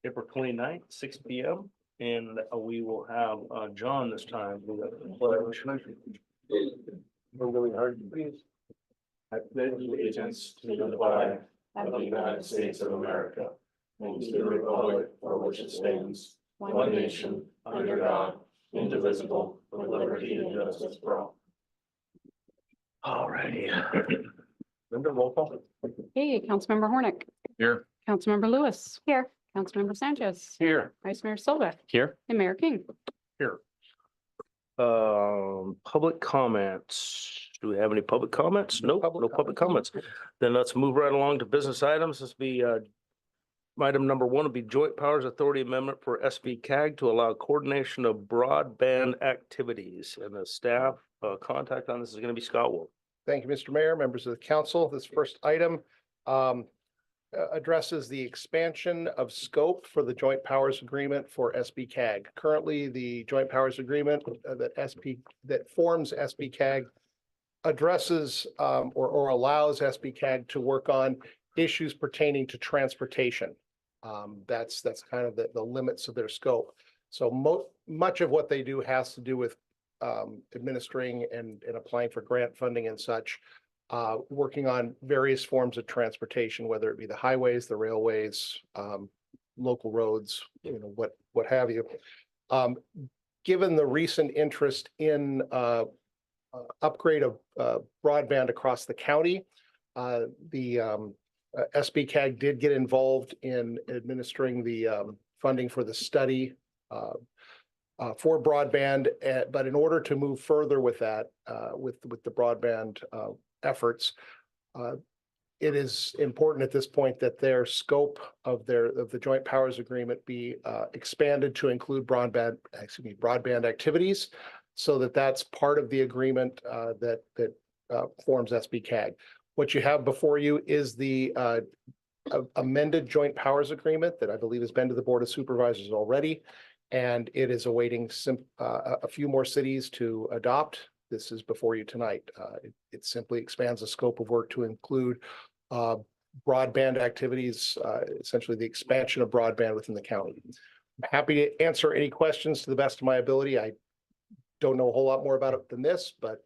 April 29th, 6 p.m. And we will have John this time. We're really hard, please. I pledge allegiance to the flag of the United States of America and to the republic for which it stands, one nation, under God, indivisible, with liberty and justice for all. All righty. Linda, roll call. Hey, Councilmember Hornick. Here. Councilmember Lewis. Here. Councilmember Sanchez. Here. Vice Mayor Silva. Here. And Mayor King. Here. Public comments. Do we have any public comments? Nope, no public comments. Then let's move right along to business items. This will be item number one will be Joint Powers Authority Amendment for SBCAG to allow coordination of broadband activities. And the staff contact on this is going to be Scott Wolf. Thank you, Mr. Mayor, members of the council. This first item addresses the expansion of scope for the Joint Powers Agreement for SBCAG. Currently, the Joint Powers Agreement that forms SBCAG addresses or allows SBCAG to work on issues pertaining to transportation. That's kind of the limits of their scope. So much of what they do has to do with administering and applying for grant funding and such, working on various forms of transportation, whether it be the highways, the railways, local roads, what have you. Given the recent interest in upgrade of broadband across the county, the SBCAG did get involved in administering the funding for the study for broadband, but in order to move further with that, with the broadband efforts, it is important at this point that their scope of the Joint Powers Agreement be expanded to include broadband activities, so that's part of the agreement that forms SBCAG. What you have before you is the amended Joint Powers Agreement that I believe has been to the Board of Supervisors already, and it is awaiting a few more cities to adopt. This is before you tonight. It simply expands the scope of work to include broadband activities, essentially the expansion of broadband within the county. I'm happy to answer any questions to the best of my ability. I don't know a whole lot more about it than this, but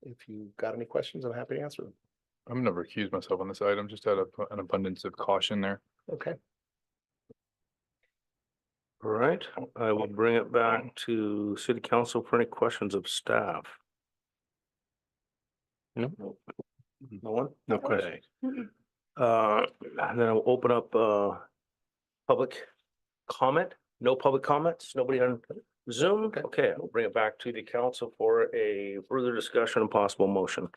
if you've got any questions, I'm happy to answer them. I'm going to recuse myself on this item just out of an abundance of caution there. Okay. All right, I will bring it back to City Council for any questions of staff. No one? No question. And then I'll open up public comment. No public comments? Nobody on Zoom? Okay, I'll bring it back to the council for a further discussion and possible motion.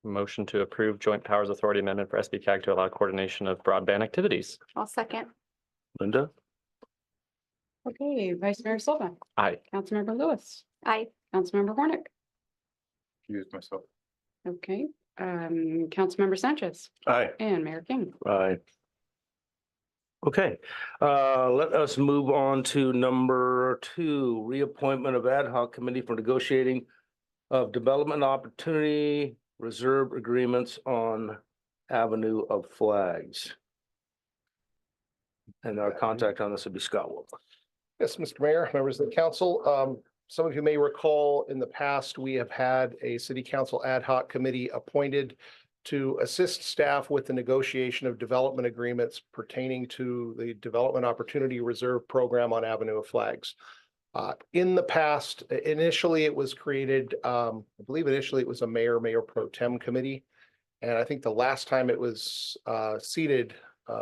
Motion to approve Joint Powers Authority Amendment for SBCAG to allow coordination of broadband activities. I'll second. Linda? Okay, Vice Mayor Silva. Aye. Councilmember Lewis. Aye. Councilmember Hornick. Recuse myself. Okay, Councilmember Sanchez. Aye. And Mayor King. Right. Okay, let us move on to number 2, reappointment of ad hoc committee for negotiating of development opportunity reserve agreements on Avenue of Flags. And our contact on this would be Scott Wolf. Yes, Mr. Mayor, members of the council. Some of you may recall in the past, we have had a city council ad hoc committee appointed to assist staff with the negotiation of development agreements pertaining to the Development Opportunity Reserve Program on Avenue of Flags. In the past, initially it was created, I believe initially it was a mayor pro tem committee. And I think the last time it was seated,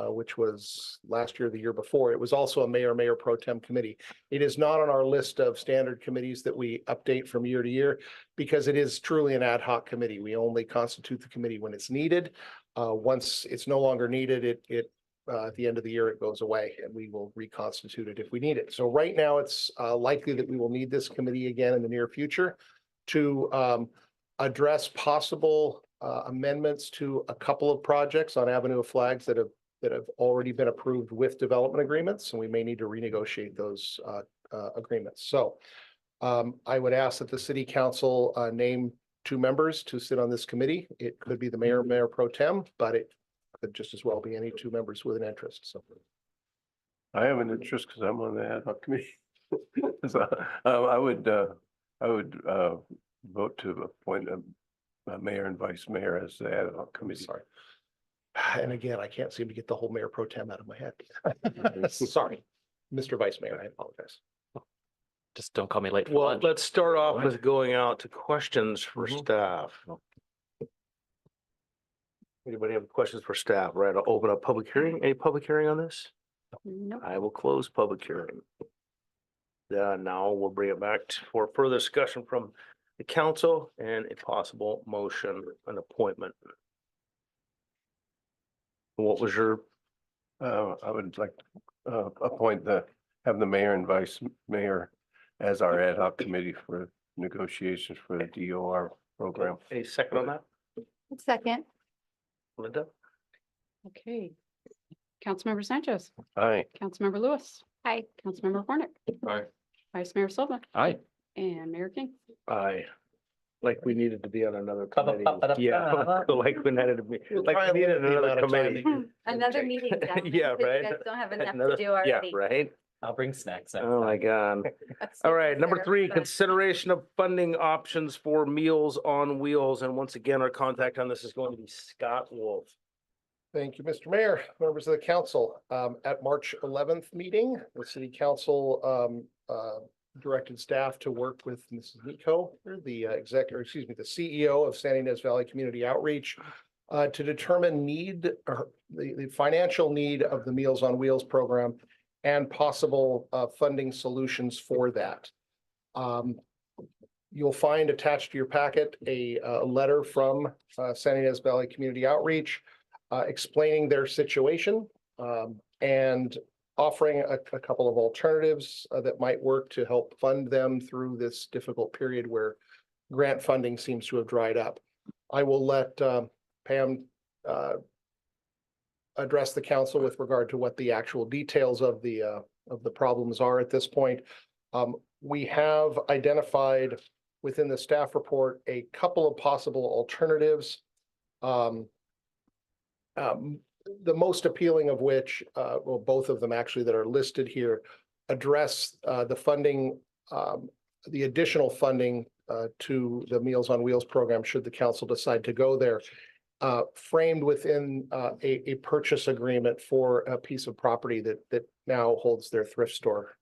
which was last year, the year before, it was also a mayor pro tem committee. It is not on our list of standard committees that we update from year to year because it is truly an ad hoc committee. We only constitute the committee when it's needed. Once it's no longer needed, at the end of the year, it goes away and we will reconstitute it if we need it. So right now it's likely that we will need this committee again in the near future to address possible amendments to a couple of projects on Avenue of Flags that have already been approved with development agreements, and we may need to renegotiate those agreements. So I would ask that the city council name 2 members to sit on this committee. It could be the mayor pro tem, but it could just as well be any 2 members with an interest. So I have an interest because I'm on the ad hoc committee. So, I would vote to appoint a mayor and vice mayor as the ad hoc committee. Sorry. And again, I can't seem to get the whole mayor pro tem out of my head. Sorry, Mr. Vice Mayor, I apologize. Just don't call me late for Well, lunch. let's start off with going out to questions for staff. Anybody have questions for staff? Right, I'll open up public hearing. Any public hearing on this? Nope. I will close public hearing. Now we'll bring it back for further discussion from the council and a possible motion, an appointment. What was your, I would like to have the mayor and vice mayor as our ad hoc committee for negotiations for the DOR program. a second on that, Second. Linda? Okay. Councilmember Sanchez, Aye. Councilmember Lewis. Hi. Councilmember Hornick. Aye. Vice Mayor Silva Aye. and Mayor King. Aye. Like we needed to be on another committee. Yeah, like we needed to be, like we needed another committee. Another meeting. done, Yeah, because right. You guys don't have enough Another- to do Yeah, already. right? I'll bring snacks. Oh my God. All right, number 3, consideration of funding options for Meals on Wheels. And once again, our contact on this is going to be Scott Wolf. Thank you, Mr. Mayor, members of the council. At March 11th meeting, the city council directed staff to work with Mrs. Nico, the the CEO of San Ynez Valley Community Outreach, to determine the financial need of the Meals on Wheels program and possible funding solutions for that. You'll find attached to your packet a letter from San Ynez Valley Community Outreach explaining their situation and offering a couple of alternatives that might work to help fund them through this difficult period where grant funding seems to have dried up. I will let Pam address the council with regard to what the actual details of the problems are at this point. We have identified within the staff report a couple of possible alternatives. The most appealing of which, well, both of them actually that are listed here, address the funding, the additional funding to the Meals on Wheels program, should the council decide to go there, framed within a purchase agreement for a piece of property that now holds their thrift store.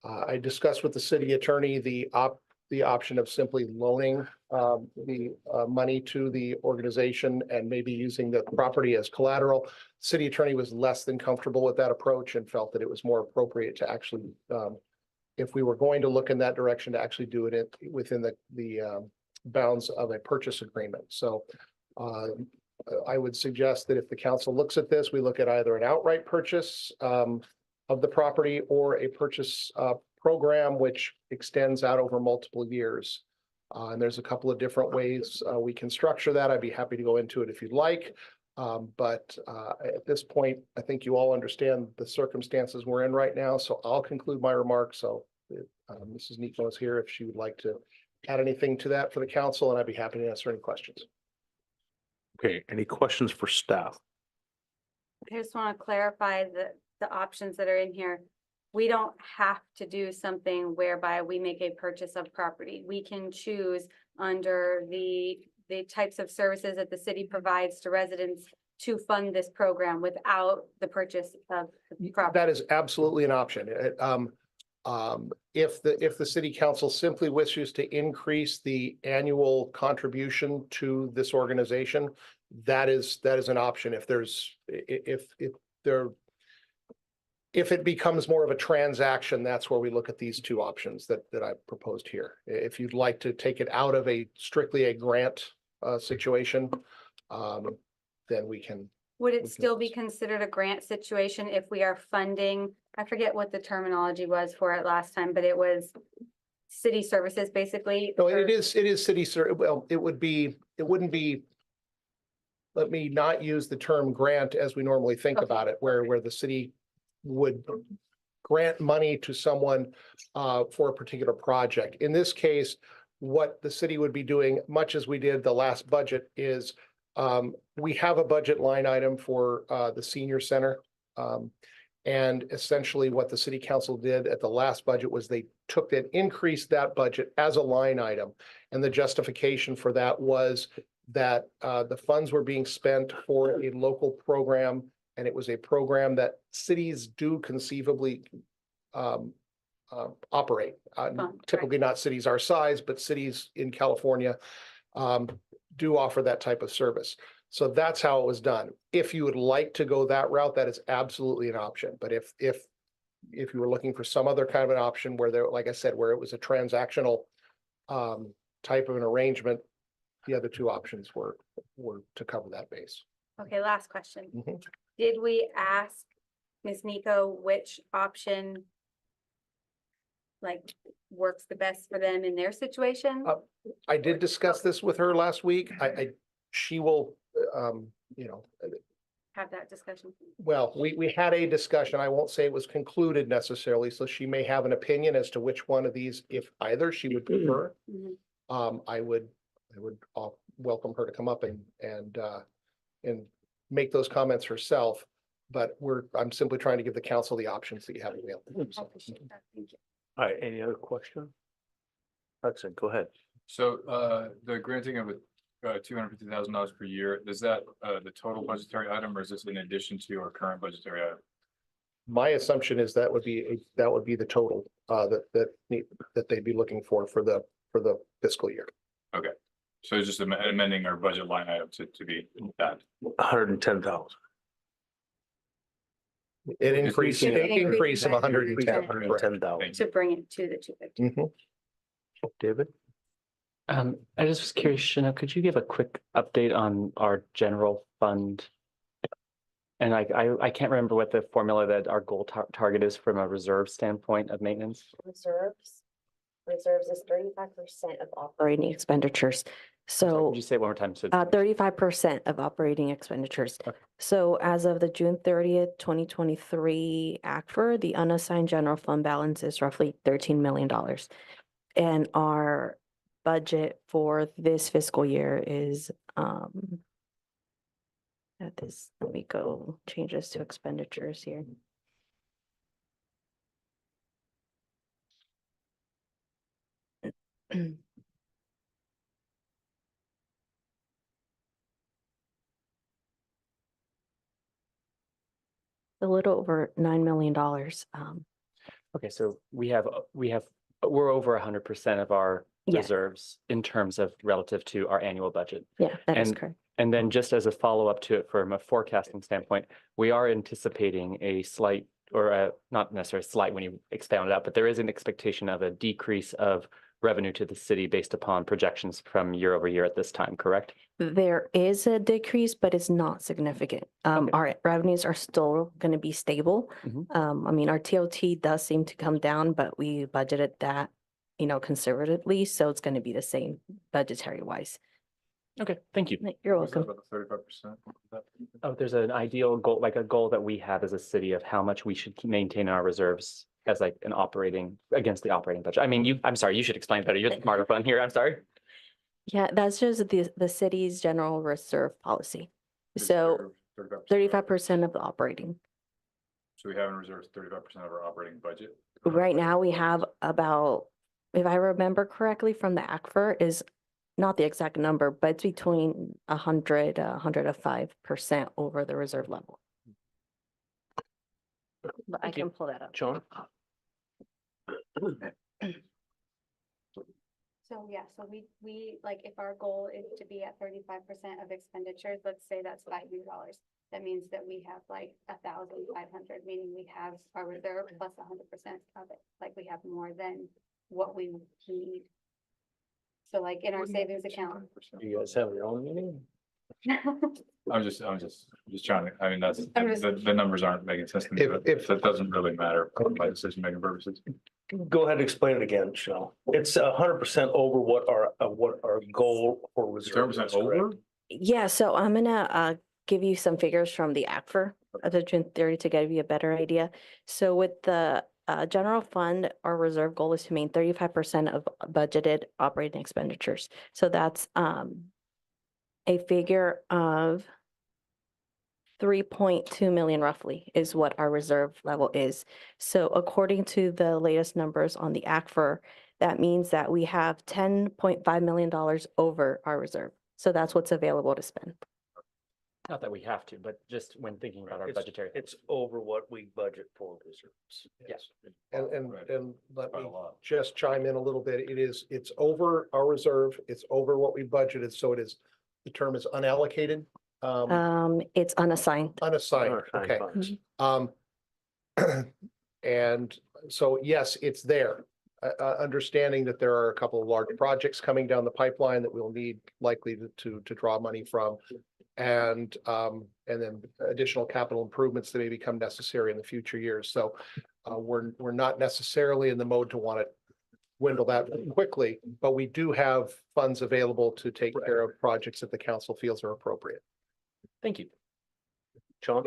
I discussed with the city attorney the option of simply loaning the money to the organization and maybe using the property as collateral. City attorney was less than comfortable with that approach and felt that it was more appropriate to actually, if we were going to look in that direction, to actually do it within the bounds of a purchase agreement. So I would suggest that if the council looks at this, we look at either an outright purchase of the property or a purchase program which extends out over multiple years. And there's a couple of different ways we can structure that. I'd be happy to go into it if you'd like. But at this point, I think you all understand the circumstances we're in right now. So I'll conclude my remarks. So Mrs. Nico is here if she would like to add anything to that for the council, and I'd be happy to answer any questions. Okay, any questions for staff? I just want to clarify the options that are in here. We don't have to do something whereby we make a purchase of property. We can choose under the types of services that the city provides to residents to fund this program without the purchase of the property. That is absolutely an option. If the city council simply wishes to increase the annual contribution to this organization, that is an option. If it becomes more of a transaction, that's where we look at these two options that I proposed here. If you'd like to take it out of strictly a grant situation, then we can. Would it still be considered a grant situation if we are funding, I forget what the terminology was for it last time, but it was city services basically? No, it is city, well, it wouldn't be, let me not use the term grant as we normally think Okay. about it, where the city would grant money to someone for a particular project. In this case, what the city would be doing, much as we did the last budget, is we have a budget line item for the senior center. And essentially what the city council did at the last budget was they took and increased that budget as a line item. And the justification for that was that the funds were being spent for a local program. And it was a program that cities do conceivably operate. Typically not cities our size, but cities in California do offer that type of service. So that's how it was done. If you would like to go that route, that is absolutely an option. But if you were looking for some other kind of an option where there, like I said, where it was a transactional type of an arrangement, the other two options were to cover that base. Okay, last question. Mhm. Did we ask Ms. Nico which option like works the best for them in their situation? I did discuss this with her last week. She will, Have that discussion. well, we had a discussion. I won't say it was concluded necessarily, so she may have an opinion as to which one of these, if either, she would prefer. Mhm. I would welcome her to come up and make those comments herself. But I'm simply trying to give the council the options that you have available. I appreciate that. Thank you. All right, any other question? Hudson, go ahead. So the granting of $250,000 per year, is that the total budgetary item, or is this in addition to our current budgetary item? My assumption is that would be the total that they'd be looking for the fiscal year. Okay, so it's just amending our budget line item to be that. 110,000. An increase An increase of by 110. 110,000. To bring it to the 250. Mhm. David? I just was curious, Chanel, could you give a quick update on our general fund? And I can't remember what the formula that our goal target is from a reserve standpoint of maintenance. Reserves is 35% of operating expenditures. I'm sorry, So could you say it one more time? So 35% of operating expenditures. Okay. So as of the June 30th, 2023 ACFR, the unassigned general fund balance is roughly $13 million. And our budget for this fiscal year is let me go change this to expenditures here. A little over $9 million. okay, so we're over 100% of our Yeah. reserves in terms of relative to our annual budget. Yeah, that is And- correct. And then just as a follow-up to it from a forecasting standpoint, we are anticipating a slight, or not necessarily slight when you expound it out, but there is an expectation of a decrease of revenue to the city based upon projections from year over year at this time, correct? There is a decrease, but it's not significant. Okay. Our revenues are still going to be stable. Mhm. I mean, our TOT does seem to come down, but we budgeted that, conservatively, so it's going to be the same budgetary wise. Okay, thank you. You're What's that welcome. about the 35%? Oh, there's an ideal goal, like a goal that we have as a city of how much we should maintain our reserves as like an operating, against the operating budget. I mean, I'm sorry, you should explain better. You're the smarter one here. I'm sorry. Yeah, that's just the city's general reserve policy. So 35% of the operating. So we have in reserves 35% of our operating budget. Right now, we have about, if I remember correctly from the ACFR, is not the exact number, but it's between 105% over the reserve level. But I Thank you. can pull that up. John? So yeah, so we like if our goal is to be at 35% of expenditures, let's say that's $500. That means that we have like 1,500, meaning we have our reserve plus 100% of it. Like we have more than what we need. So like in our savings account. You guys have your own meeting? I'm just trying to, I mean, I'm just- the numbers aren't making sense to me, but If- that doesn't really matter for my decision making purposes. Go ahead and explain it again, Shell. It's 100% over what our goal for reserve is, 10% correct? over? Yeah, so I'm gonna give you some figures from the ACFR of the June 30 to give you a better idea. So with the general fund, our reserve goal is to maintain 35% of budgeted operating expenditures. So that's a figure of 3.2 million roughly is what our reserve level is. So according to the latest numbers on the ACFR, that means that we have $10.5 million over our reserve. So that's what's available to spend. Not that we have to, but just when thinking about our It's- budgetary. It's over what we budget for reserves. Yes. And Right. let Quite a me lot. just chime in a little bit. It's over our reserve. It's over what we budgeted. So it is, the term is unallocated. It's unassigned. Unassigned, Unassigned okay. funds. And so, yes, it's there. Understanding that there are a couple of large projects coming down the pipeline that we'll need likely to draw money from. And then additional capital improvements that may become necessary in the future years. So we're not necessarily in the mode to want to dwindle that quickly, but we do have funds available to take care of projects that the council feels are appropriate. Thank you. Sean?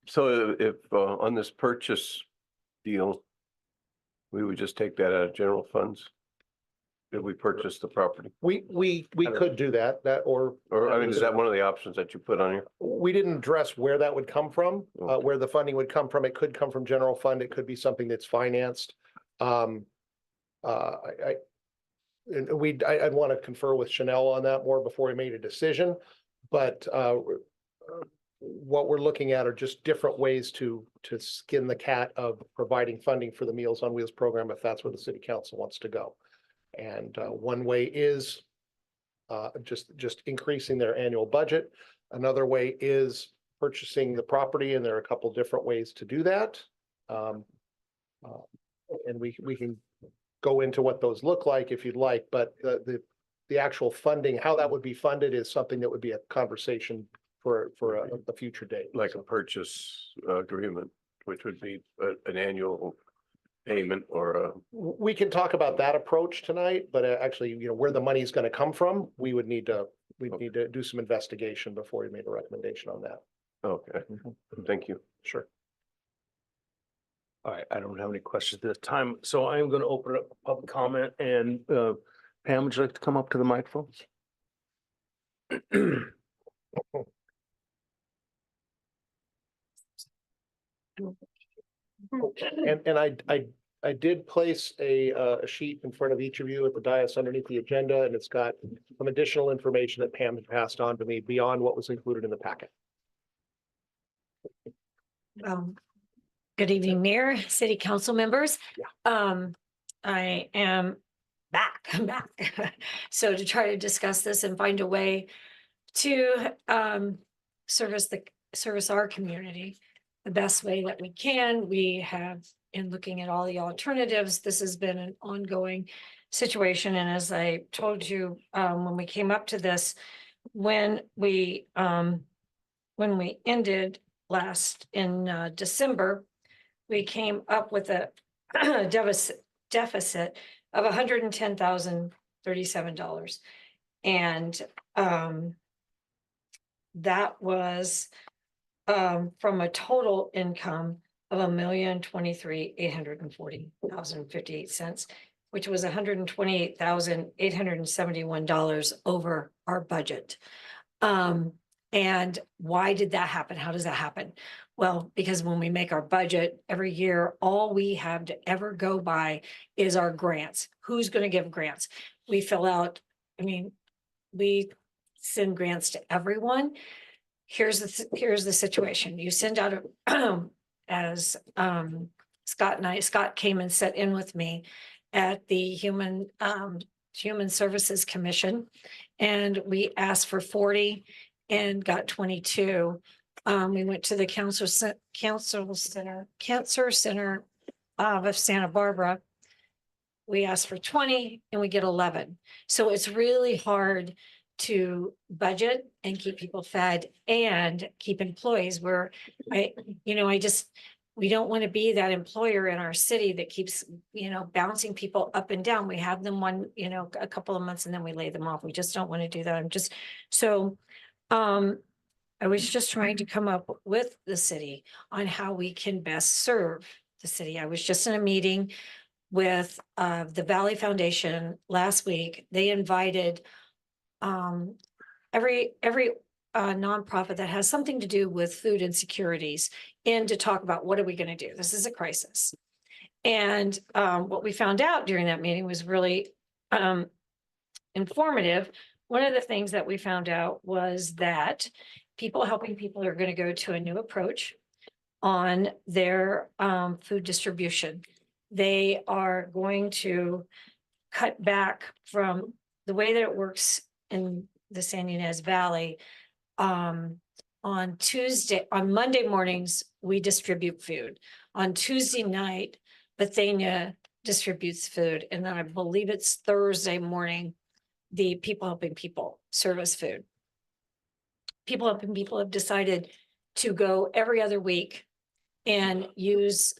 So if on this purchase deal, we would just take that out of general funds? Did we purchase the property? We could do that, or Or, I mean, is that one of the options that you put on here? we didn't address where that would come from, Okay. where the funding would come from. It could come from general fund. It could be something that's financed. And I'd want to confer with Chanel on that more before we made a decision. But what we're looking at are just different ways to skin the cat of providing funding for the Meals on Wheels program, if that's where the city council wants to go. And one way is just increasing their annual budget. Another way is purchasing the property, and there are a couple different ways to do that. And we can go into what those look like if you'd like, but the actual funding, how that would be funded is something that would be a conversation for a future date. Like a purchase agreement, which would be an annual payment or a, We can talk about that approach tonight, but actually, where the money is going to come from, we'd need to do some investigation before we made a recommendation on that. okay, thank you. Sure. All right, I don't have any questions at this time, so I am going to open up public comment, and Pam, would you like to come up to the microphone? And I did place a sheet in front of each of you at the dais underneath the agenda, and it's got some additional information that Pam had passed on to me beyond what was included in the packet. Good evening, Mayor, City Council members. I am back, I'm back. So to try to discuss this and find a way to service our community the best way that we can. We have, in looking at all the alternatives, this has been an ongoing situation. And as I told you, when we came up to this, when we ended last in December, we came up with a deficit of $110,037. And that was from a total income of $1,023,840,058, which was $128,871 over our budget. And why did that happen? How does that happen? Well, because when we make our budget every year, all we have to ever go by is our grants. Who's going to give grants? We fill out, we send grants to everyone. Here's the situation. You send out as Scott came and sat in with me at the Human Services Commission, and we asked for 40 and got 22. We went to the Cancer Center of Santa Barbara. We asked for 20 and we get 11. So it's really hard to budget and keep people fed and keep employees where we don't want to be that employer in our city that keeps, bouncing people up and down. We have them a couple of months and then we lay them off. We just don't want to do that. I was just trying to come up with the city on how we can best serve the city. I was just in a meeting with the Valley Foundation last week. They invited every nonprofit that has something to do with food insecurities in to talk about what are we going to do? This is a crisis. And what we found out during that meeting was really informative. One of the things that we found out was that people helping people are going to go to a new approach on their food distribution. They are going to cut back from the way that it works in the San Ynez Valley. On Monday mornings, we distribute food. On Tuesday night, Bethania distributes food. And then I believe it's Thursday morning, the People Helping People service food. People Helping People have decided to go every other week and use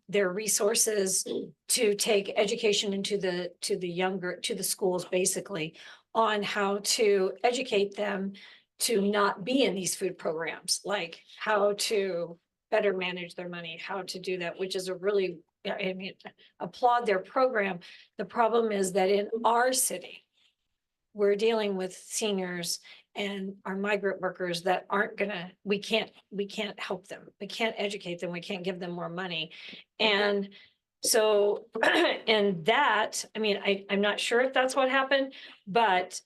their resources to take education into the schools, basically, on how to educate them to not be in these food programs, like how to better manage their money, how to do that, which is a really, I mean, applaud their program. The problem is that in our city, we're dealing with seniors and our migrant workers that aren't gonna, we can't help them. We can't educate them. We can't give them more money. And so, and that, I mean, I'm not sure if that's what happened, but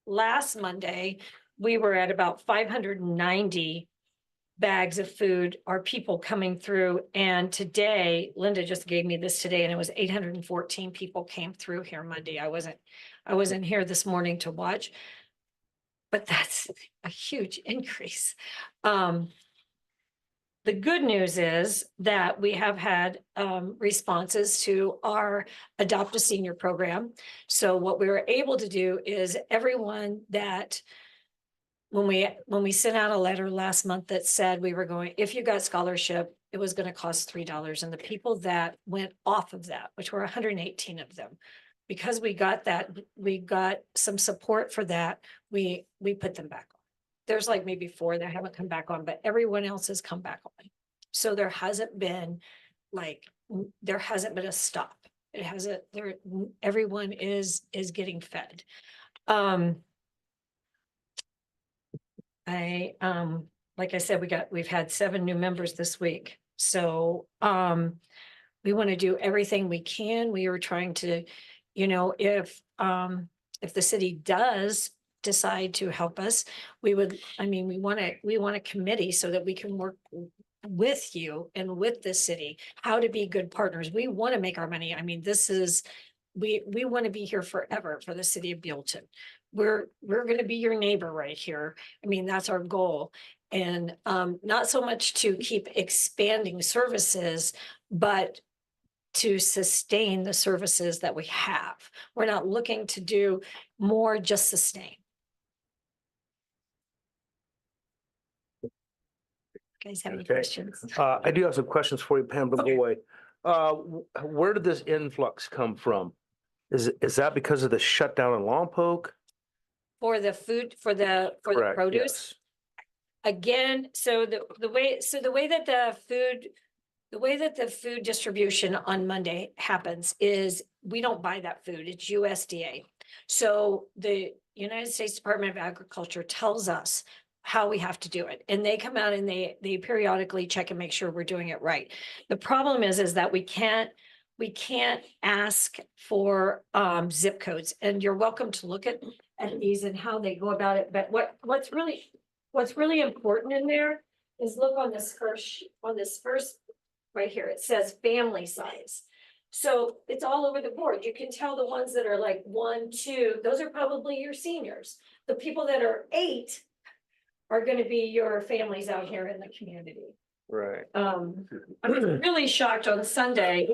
last Monday, we were at about 590 bags of food, our people coming through. And today, Linda just gave me this today, and it was 814 people came through here Monday. I wasn't here this morning to watch, but that's a huge increase. The good news is that we have had responses to our Adopt a Senior program. So what we were able to do is everyone that, when we sent out a letter last month that said we were going, if you got scholarship, it was going to cost $3. And the people that went off of that, which were 118 of them, because we got that, we got some support for that, we put them back on. There's like maybe 4 that haven't come back on, but everyone else has come back on. So there hasn't been a stop. It hasn't, everyone is getting fed. Like I said, we've had 7 new members this week. So we want to do everything we can. We are trying to, if the city does decide to help us, we want a committee so that we can work with you and with the city, how to be good partners. We want to make our money. I mean, we want to be here forever for the city of Buellton. We're going to be your neighbor right here. I mean, that's our goal. And not so much to keep expanding services, but to sustain the services that we have. We're not looking to do more, just sustain. Guys have any questions? I do have some questions for you, Pam Boy. Where did this influx come from? Is that because of the shutdown in Lompoc? For the food, for the Correct, produce? yes. Again, so the way that the food distribution on Monday happens is we don't buy that food, it's USDA. So the United States Department of Agriculture tells us how we have to do it. And they come out and they periodically check and make sure we're doing it right. The problem is that we can't ask for zip codes, and you're welcome to look at these and how they go about it. But what's really important in there is look on this first right here. It says family size. So it's all over the board. You can tell the ones that are like 1, 2, those are probably your seniors. The people that are 8 are going to be your families out here in the community. Right. I was really shocked on Sunday.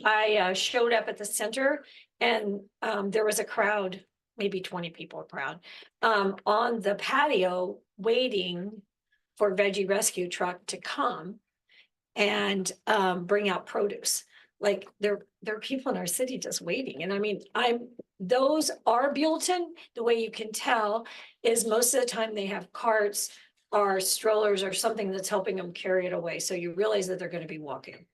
I showed up at the center and there was a crowd, maybe 20 people crowd, on the patio waiting for Veggie Rescue Truck to come and bring out produce. Like there are people in our city just waiting. And I mean, those are Buellton. The way you can tell is most of the time they have carts or strollers or something that's helping them carry it away. So you realize that they're going to be walking.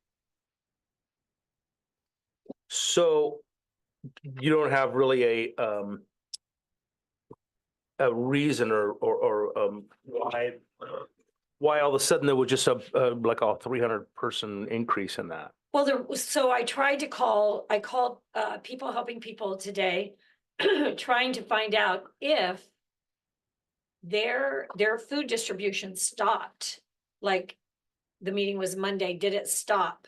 So you don't have really a reason or why all of a sudden there was just like a 300 person increase in that? Well, so I called People Helping People today, trying to find out if their food distribution stopped. Like, the meeting was Monday, did it stop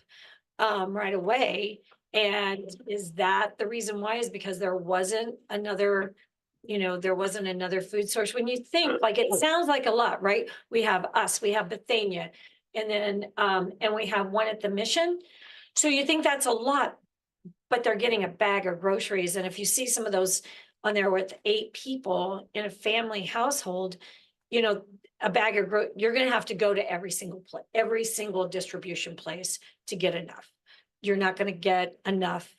right away? And is that the reason why? Is because there wasn't another, there wasn't another food source? When you think, like, it sounds like a lot, right? We have us, we have Bethania, and then and we have one at the Mission. So you think that's a lot, but they're getting a bag of groceries. And if you see some of those on there with 8 people in a family household, a bag of you're gonna have to go to every single distribution place to get enough. You're not gonna get enough.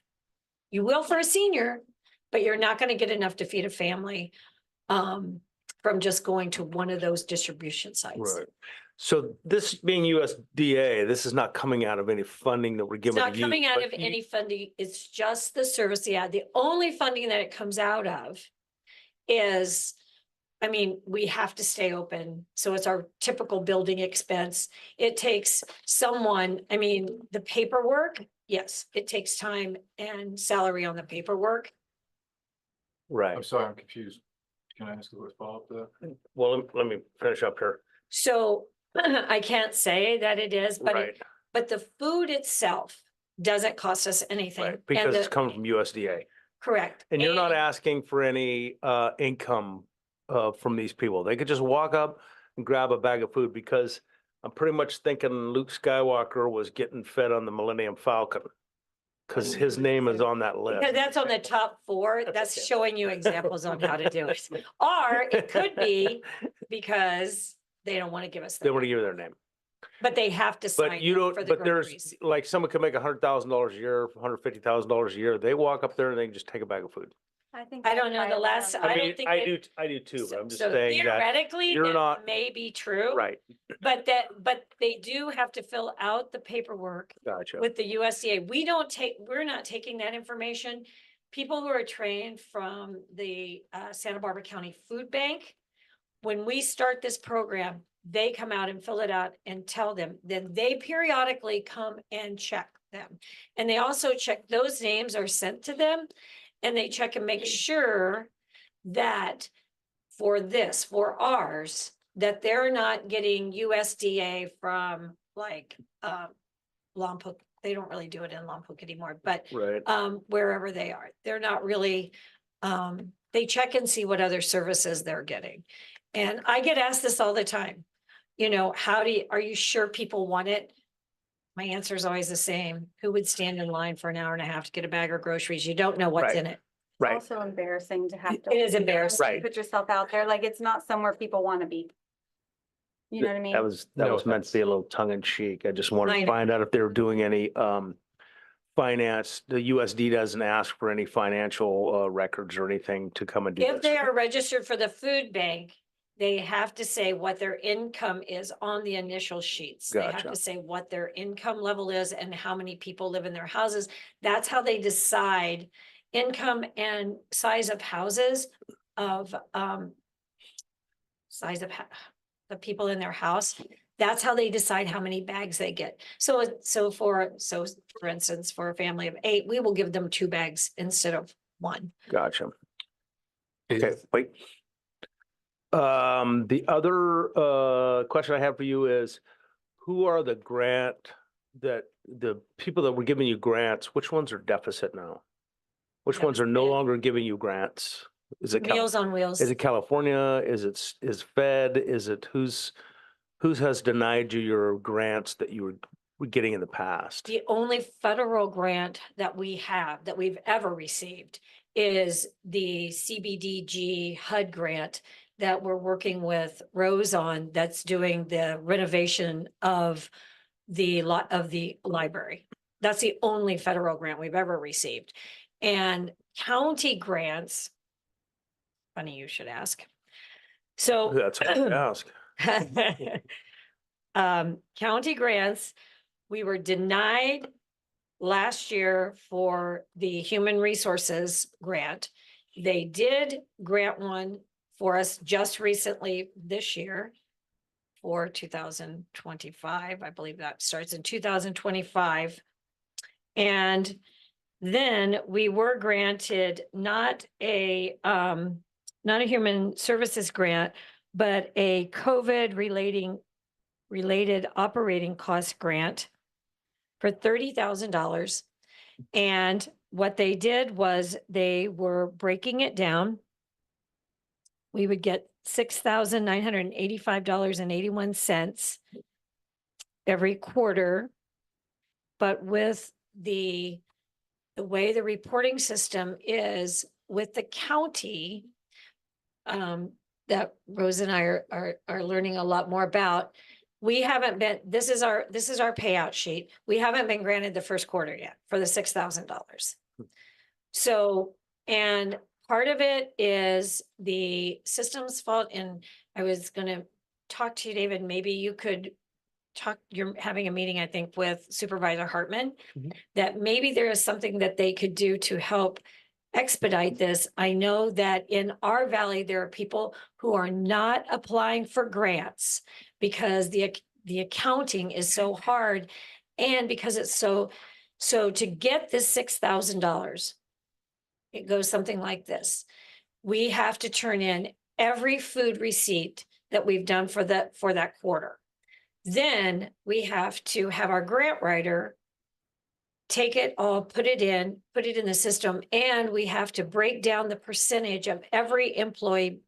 You will for a senior, but you're not gonna get enough to feed a family from just going to one of those distribution sites. Right. So this being USDA, this is not coming out of any funding that we're It's giving. not coming out of any funding. It's just the service. Yeah, the only funding that it comes out of is, we have to stay open. So it's our typical building expense. It takes someone, the paperwork, yes, it takes time and salary on the paperwork. Right. I'm sorry, I'm confused. Can I ask a quick follow-up to that? Well, let me finish up here. So I can't say that it is, but Right. but the food itself doesn't cost us anything. Right, And because it's coming from USDA. correct. And you're not asking for any income from these people. They could just walk up and grab a bag of food, because I'm pretty much thinking Luke Skywalker was getting fed on the Millennium Falcon, because his name is on that list. Because that's on the top 4. That's showing you examples on how to do it. Or it could be because they don't want to give us They that, want to give you their name. but they have to But sign you up don't, for the but there's, groceries. like, someone could make $100,000 a year, $150,000 a year. They walk up there and they can just take a bag of food. I don't know, the last, I don't think. I do too, but I'm just so saying that, theoretically, you're that not- may be true. right, But they do have to fill out the paperwork gotcha. with the USDA. We're not taking that information. People who are trained from the Santa Barbara County Food Bank, when we start this program, they come out and fill it out and tell them. Then they periodically come and check them. And they also check, those names are sent to them, and they check and make sure that for ours, that they're not getting USDA from like Lompoc. They don't really do it in Lompoc anymore, but Right. wherever they are, they're not really, they check and see what other services they're getting. And I get asked this all the time, are you sure people want it? My answer is always the same. Who would stand in line for an hour and a half to get a bag of groceries? You don't know what's Right. in it. Right. Also embarrassing to have to. It is embarrassing. Right. Put yourself out there, like it's not somewhere people want to be. You know what I mean? That was No meant to be a little tongue in cheek. I just wanted I to know. find out if they were doing any finance. The USD doesn't ask for any financial records or anything to come and do If this. they are registered for the food bank, they have to say what their income is on the initial sheets. They have Gotcha. to say what their income level is and how many people live in their houses. That's how they decide income and size of houses of the people in their house. That's how they decide how many bags they get. So for instance, for a family of 8, we will give them 2 bags instead of 1. Gotcha. Okay, wait. The other question I have for you is, who are the people that were giving you grants, which ones are deficit now? Which ones are no Deficit. longer giving you grants? Is it Meals on Wheels. Is it California? Is Fed? Is it who's has denied you your grants that you were getting in the past? The only federal grant that we've ever received is the CBDG HUD grant that we're working with Rose on, that's doing the renovation of the library. That's the only federal grant we've ever received. And county grants, funny you should ask. So That's what I ask. county grants, we were denied last year for the human resources grant. They did grant one for us just recently this year for 2025. I believe that starts in 2025. And then we were granted not a human services grant, but a COVID related operating cost grant for $30,000. And what they did was they were breaking it down. We would get $6,985.81 every quarter. But with the way the reporting system is with the county, that Rose and I are learning a lot more about. We haven't been, this is our payout sheet. We haven't been granted the first quarter yet for the $6,000. So, and part of it is the system's fault. And I was gonna talk to you, David, maybe you could talk, you're having a meeting, I think, with Supervisor Hartman, that maybe there is something that they could do to help expedite this. I know that in our valley, there are people who are not applying for grants because the accounting is so hard, and because it's so to get this $6,000, it goes something like this. We have to turn in every food receipt that we've done for that quarter. Then we have to have our grant writer take it all, put it in the system, and we have to break down the percentage of every employee,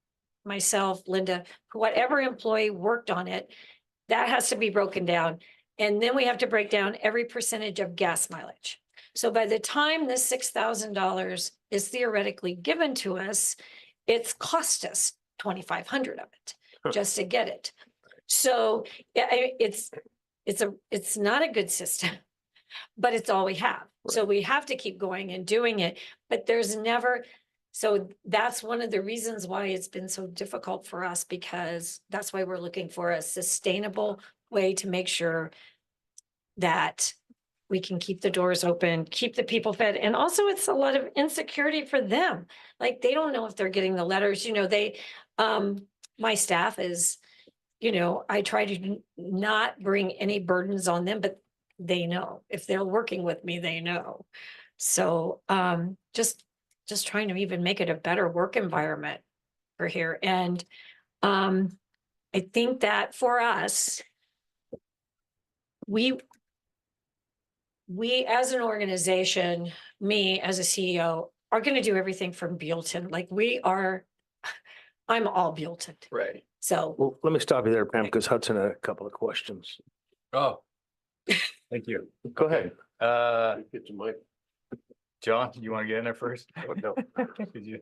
myself, Linda, whatever employee worked on it, that has to be broken down. And then we have to break down every percentage of gas mileage. So by the time this $6,000 is theoretically given to us, it's cost us $2,500 of it just to get it. So it's not a good system, but it's all we have. So we have to keep going and doing it, but there's never, so that's one of the reasons why it's been so difficult for us, because that's why we're looking for a sustainable way to make sure that we can keep the doors open, keep the people fed. And also it's a lot of insecurity for them. Like, they don't know if they're getting the letters, my staff is, I try to not bring any burdens on them, but they know if they're working with me, they know. So just trying to even make it a better work environment for here. And I think that for us, we as an organization, me as a CEO, are going to do everything from Buellton. Like, I'm all Buellton. Right. So. Well, let me stop you there, Pam, because Hudson had a couple of questions. Oh, thank you. Go ahead. Get your mic. John, you want to get in there first? No. Could you?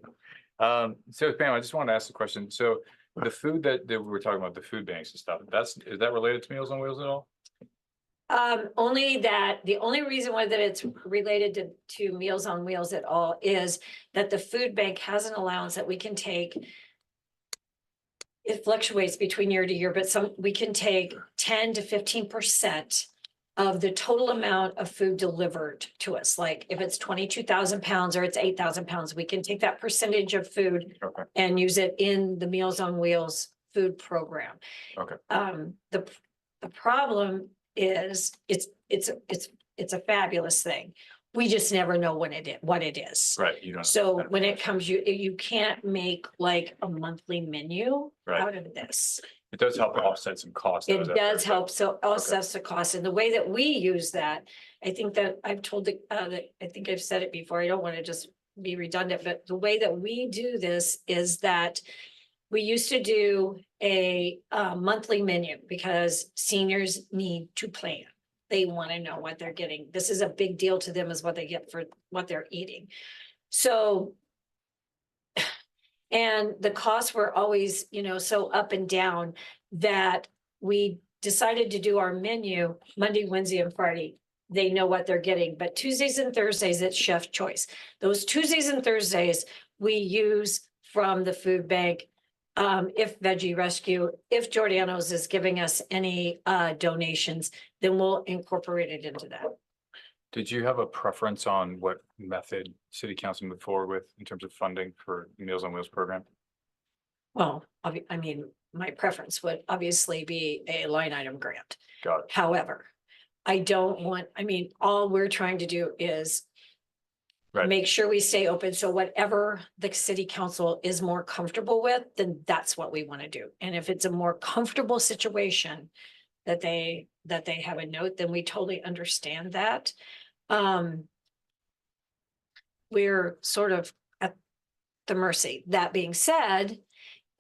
So Pam, I just wanted to ask a question. So the food that we were talking about, the food banks and stuff, is that related to Meals on Wheels at all? Only that the only reason why that it's related to Meals on Wheels at all is that the food bank has an allowance that we can take. It fluctuates between year to year, but we can take 10 to 15% of the total amount of food delivered to us. Like, if it's 22,000 pounds or it's 8,000 pounds, we can take that percentage of food and use it in the Meals on Wheels food program. Okay. The problem is it's a fabulous thing. We just never know what it is. Right. You don't. So when it comes, you can't make like a monthly menu out of this. It does help offset some costs. It does help. So offsets the cost. And the way that we use that, I think that I've told that I think I've said it before. I don't want to just be redundant, but the way that we do this is that we used to do a monthly menu because seniors need to plan. They want to know what they're getting. This is a big deal to them, is what they get for what they're eating. So, and the costs were always, so up and down, that we decided to do our menu Monday, Wednesday, and Friday. They know what they're getting, but Tuesdays and Thursdays, it's chef choice. Those Tuesdays and Thursdays we use from the food bank. If Veggie Rescue, if Giordano's is giving us any donations, then we'll incorporate it into that. Did you have a preference on what method City Council moved forward with in terms of funding for Meals on Wheels program? well, I mean, my preference would obviously be a line item grant. Got it. However, I don't want, I mean, all we're trying to do is Right. make sure we stay open. So whatever the city council is more comfortable with, then that's what we want to do. And if it's a more comfortable situation that they have a note, then we totally understand that. We're sort of at the mercy. That being said,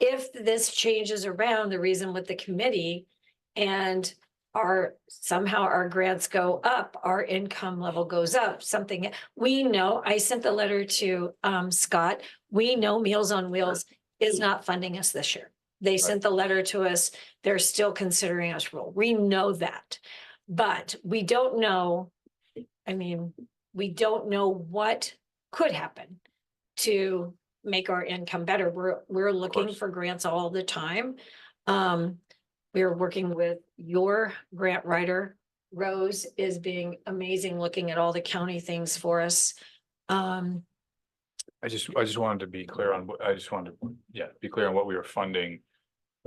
if this changes around, the reason with the committee and somehow our grants go up, our income level goes up, something, we know, I sent the letter to Scott, we know Meals on Wheels is not funding us this year. They sent the letter to us, they're still considering us role. We know that, but we don't know, I mean, we don't know what could happen to make our income better. We're looking course. for grants all the time. We're working with your grant writer. Rose is being amazing, looking at all the county things for us. I just wanted to be clear on what, I just wanted to, be clear on what we were funding.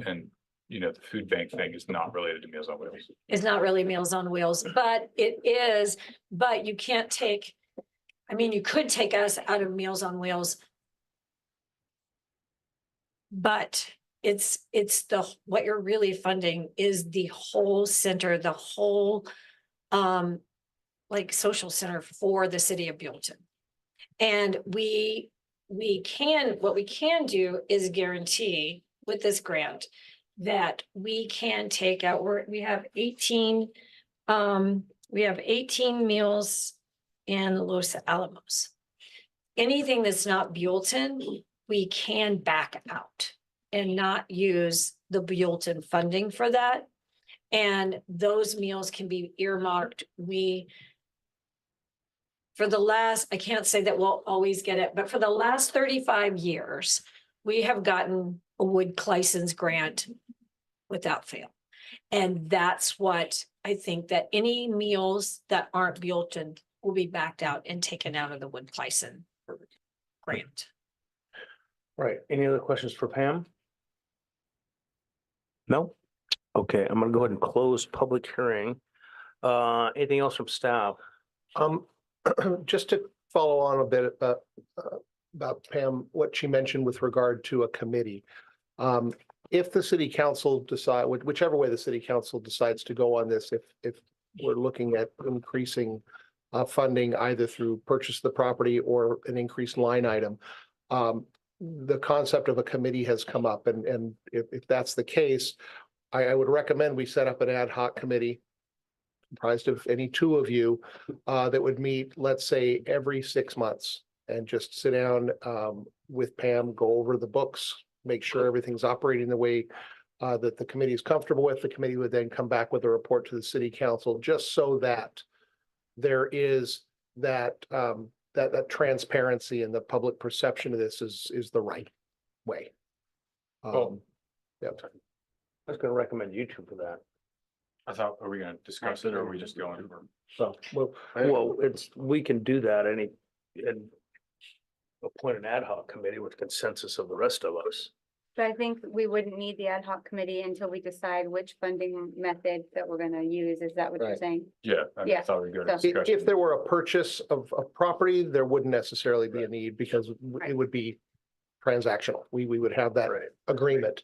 And, the food bank thing is not related to Meals on Wheels. It's not really Meals on Wheels, but it is, but you can't take, I mean, you could take us out of Meals on Wheels. But it's what you're really funding is the whole center, the whole like social center for the city of Buellton. And what we can do is guarantee with this grant that we can take out, we have 18 meals in Los Alamos. Anything that's not Buellton, we can back out and not use the Buellton funding for that. And those meals can be earmarked. I can't say that we'll always get it, but for the last 35 years, we have gotten a Wood Clison's grant without fail. And that's what I think, that any meals that aren't Buellton will be backed out and taken out of the Wood Clison grant. Right. Any other questions for Pam? No? Okay, I'm gonna go ahead and close public hearing. Anything else from staff? Just to follow on a bit about Pam, what she mentioned with regard to a committee. If the city council decide, whichever way the city council decides to go on this, if we're looking at increasing funding either through purchase of the property or an increased line item, the concept of a committee has come up, and if that's the case, I would recommend we set up an ad hoc committee comprised of any two of you that would meet, let's say, every 6 months and just sit down with Pam, go over the books, make sure everything's operating the way that the committee is comfortable with. The committee would then come back with a report to the city council, just so that there is that transparency and the public perception of this is the right way. Cool. Yeah. I was gonna recommend you two for that. I thought, are we gonna discuss it or are we just going for? So, well, we can do that and appoint an ad hoc committee with consensus of the rest of us. But I think we wouldn't need the ad hoc committee until we decide which funding method that we're gonna use. Is that what you're Right. saying? Yeah, I Yeah, thought we'd go to so- discussion. If there were a purchase of property, there wouldn't necessarily be a need because it would be transactional. We would have that Right. agreement.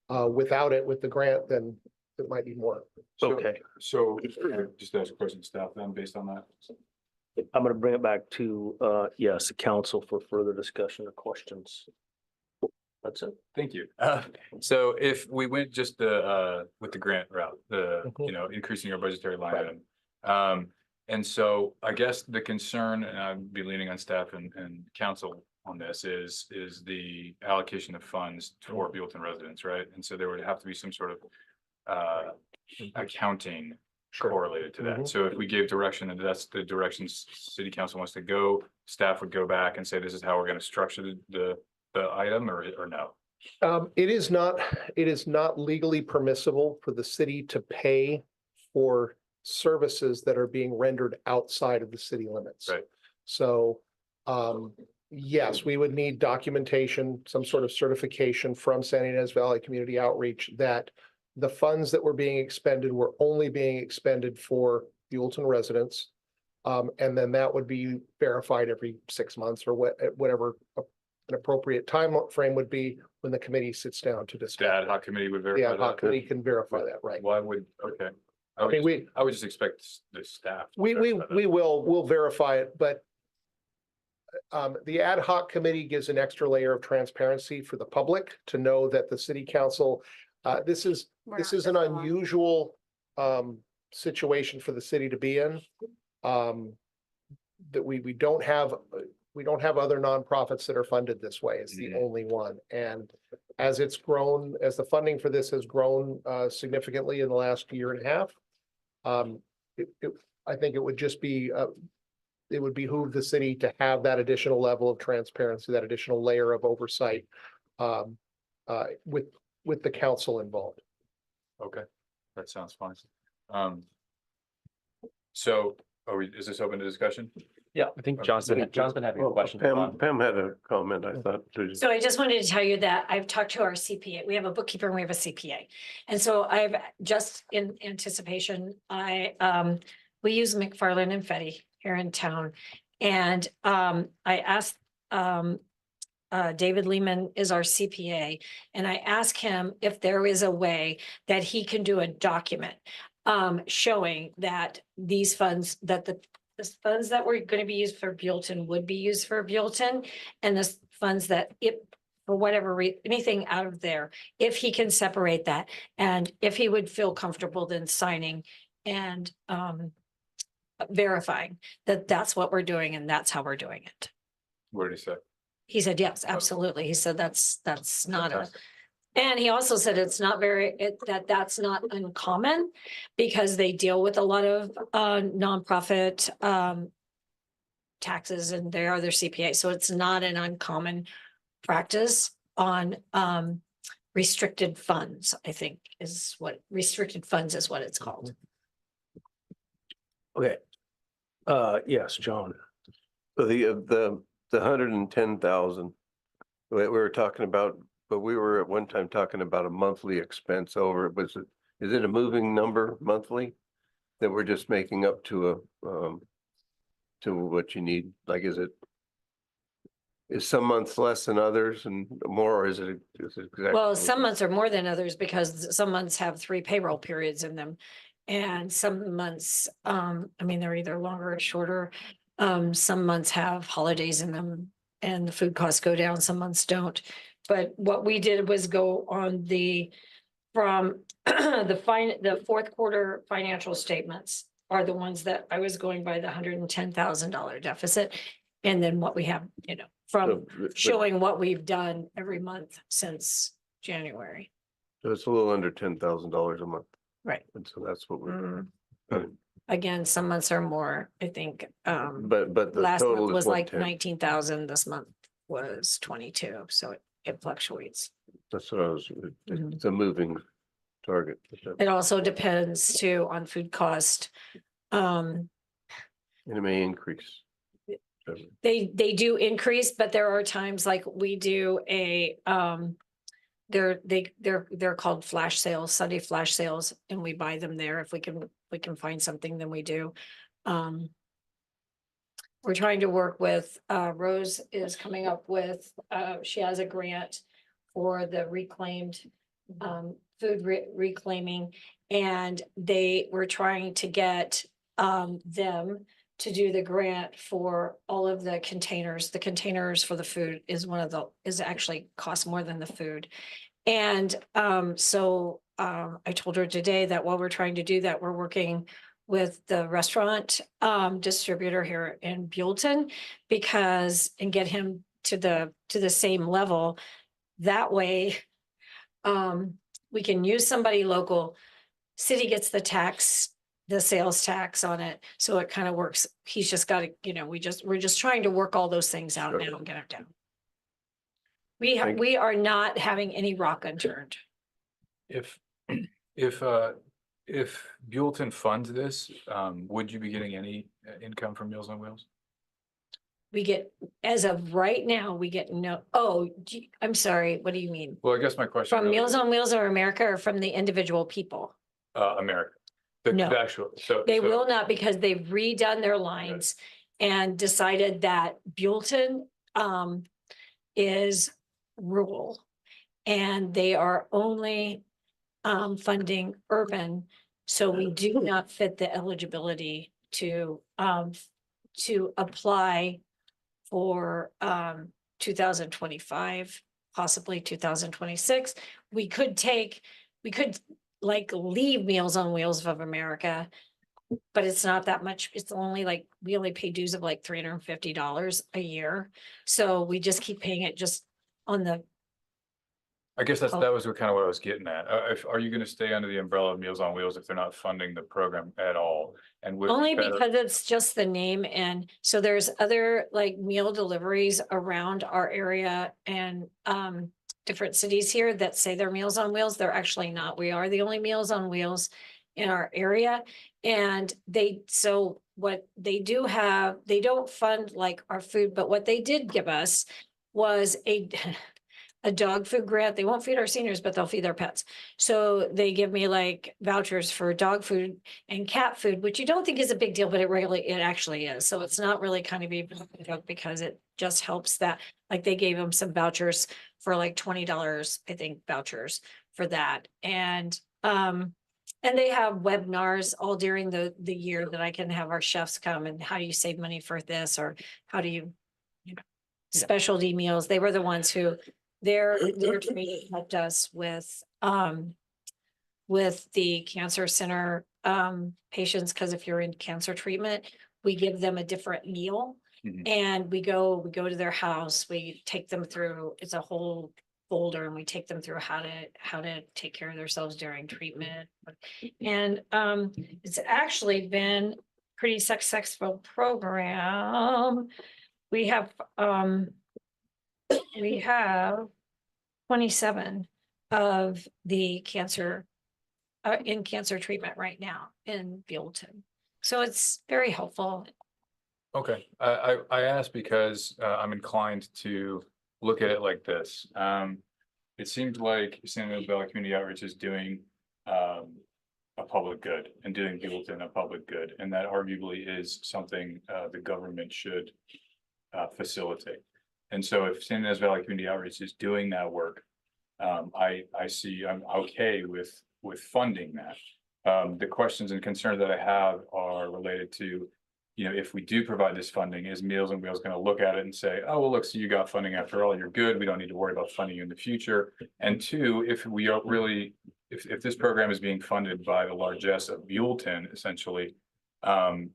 Without it, with the grant, then it might be more. Okay, So just ask a question to staff then based on that. I'm gonna bring it back to, yes, the council for further discussion or questions. That's it. Thank you. So if we went just with the grant route, increasing our budgetary line Right. item. And so I guess the concern, and I'd be leaning on staff and council on this, is the allocation of funds for Buellton residents, right? And so there would have to be some sort of accounting correlated to that. Mhm. So if we gave direction and that's the direction city council wants to go, staff would go back and say, this is how we're gonna structure the item or no? It is not legally permissible for the city to pay for services that are being rendered outside of the city limits. Right. So, Yes, we would need documentation, some sort of certification from San Ynez Valley Community Outreach that the funds that were being expended were only being expended for Buellton residents. And then that would be verified every 6 months or whatever an appropriate time frame would be when the committee sits down to The discuss. ad hoc committee would The verify ad hoc that. committee can verify that, right? Why would, okay. I mean, I would just expect the staff. to we'll verify it, but the ad hoc committee gives an extra layer of transparency for the public to know that the city council, this is We're this not is an just along. unusual situation for the city to be in. That we don't have other nonprofits that are funded this way. It's the only one. And as it's grown, as the funding for this has grown significantly in the last year and a half, I think it would just be it would behoove the city to have that additional level of transparency, that additional layer of oversight with the council involved. Okay, that sounds fine. So is this open to discussion? Yeah, I think John's been having a question. Pam had a comment, I thought. So I just wanted to tell you that I've talked to our CPA. We have a bookkeeper and we have a CPA. And so I've just in anticipation, we use McFarland and Fetty here in town. And I asked David Lehman is our CPA, and I asked him if there is a way that he can do a document showing that these funds, that the funds that were going to be used for Buellton would be used for Buellton, and the funds that for whatever anything out of there, if he can separate that, and if he would feel comfortable then signing and verifying that that's what we're doing and that's how we're doing it. What did he say? He said, yes, absolutely. He said, that's not a, Fantastic. and he also said it's not that's not uncommon because they deal with a lot of nonprofit taxes and they are their CPA. So it's not an uncommon practice on restricted funds, I think is what restricted funds is what it's called. Okay. Yes, John. So the 110,000 we were talking about, but we were at one time talking about a monthly expense over, is it a moving number monthly? That we're just making up to to what you need? Like, is some months less than others and more, or is it exactly? Well, some months are more than others because some months have 3 payroll periods in them. And some months, I mean, they're either longer or shorter. Some months have holidays in them and the food costs go down, some months don't. But what we did was go on from the fourth quarter financial statements are the ones that I was going by the $110,000 deficit. And then what we have, from showing what we've done every month since January. So it's a little under $10,000 a month. Right. And so that's what we're. Again, some months are more, I think, But the last total month is was like 110. 19,000, this month was 22, so it fluctuates. That's what I was, Mhm. it's a moving target. It also depends too on food cost. And it may increase. They do increase, but there are times like we do they're called flash sales, Sunday flash sales, and we buy them there. If we can find something, then we do. We're trying to work with, Rose is coming up with, she has a grant for the reclaimed food reclaiming. And they were trying to get them to do the grant for all of the containers. The containers for the food is actually cost more than the food. And so I told her today that while we're trying to do that, we're working with the restaurant distributor here in Buellton and get him to the same level. That way, we can use somebody local. City gets the sales tax on it. So it kind of works. He's just got to, we're just trying to work all those things out now and get it down. We are not having any rock unturned. If Buellton funds this, would you be getting any income from Meals on Wheels? we get, as of right now, we get no, I'm sorry, what do you mean? Well, I guess my question. From really Meals is, on Wheels or America or from the individual people? America. The No. actual, so. They so- will not, because they've redone their lines and decided that Buellton is rural. And they are only funding urban. So we do not fit the eligibility to apply for 2025, possibly 2026. We could like leave Meals on Wheels of America, but it's not that much. It's only like, we only pay dues of like $350 a year. So we just keep paying it just on the, I guess Oh. that was kind of what I was getting at. Are you gonna stay under the umbrella of Meals on Wheels if they're not funding the program at all? And would it be only better- because it's just the name. And so there's other like meal deliveries around our area and different cities here that say they're Meals on Wheels. They're actually not. We are the only Meals on Wheels in our area. And so what they do have, they don't fund like our food, but what they did give us was a dog food grant. They won't feed our seniors, but they'll feed their pets. So they give me like vouchers for dog food and cat food, which you don't think is a big deal, but it actually is. So it's not really kind of a joke because it just helps that, like they gave them some vouchers for like $20, I think, vouchers for that. And they have webinars all during the year that I can have our chefs come and how do you save money for this, or how do you specialty meals. They were the ones who their training helped us with the cancer center patients, because if you're in cancer treatment, we give them a different meal. Mhm. And we go to their house, we take them through, it's a whole folder, and we take them through how to take care of themselves during treatment. And it's actually been pretty successful program. We have 27 of the cancer in cancer treatment right now in Buellton. So it's very helpful. Okay, I asked because I'm inclined to look at it like this. It seems like San Luis Valley Community Outreach is doing a public good and doing Buellton a public good, and that arguably is something the government should facilitate. And so if San Luis Valley Community Outreach is doing that work, I'm okay with funding that. The questions and concerns that I have are related to, if we do provide this funding, is Meals on Wheels going to look at it and say, oh, well, look, so you got funding after all, you're good. We don't need to worry about funding you in the future. And two, if we are really, if this program is being funded by the largesse of Buellton, essentially, I'm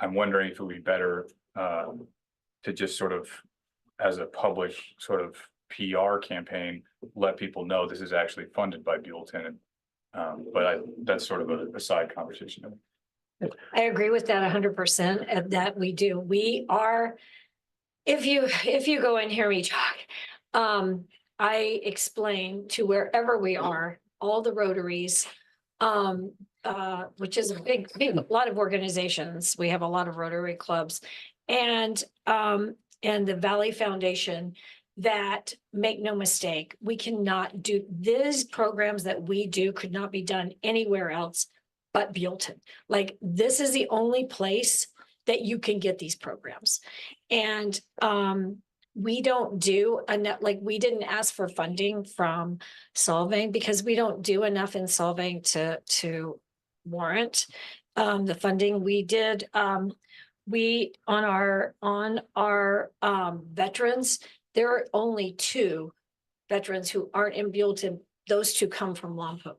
wondering if it would be better to just sort of, as a public sort of PR campaign, let people know this is actually funded by Buellton. But that's sort of a side conversation. I agree with that 100%, and that we do. We are, if you go and hear me talk, I explain to wherever we are, all the Rotaries, which is a big, lot of organizations. We have a lot of Rotary clubs, and the Valley Foundation, that make no mistake, we cannot do these programs that we do could not be done anywhere else but Buellton. Like, this is the only place that you can get these programs. And we don't do enough, like, we didn't ask for funding from Solvang because we don't do enough in Solvang to warrant the funding. We did on our veterans, there are only 2 veterans who aren't in Buellton. Those 2 come from Lompoc,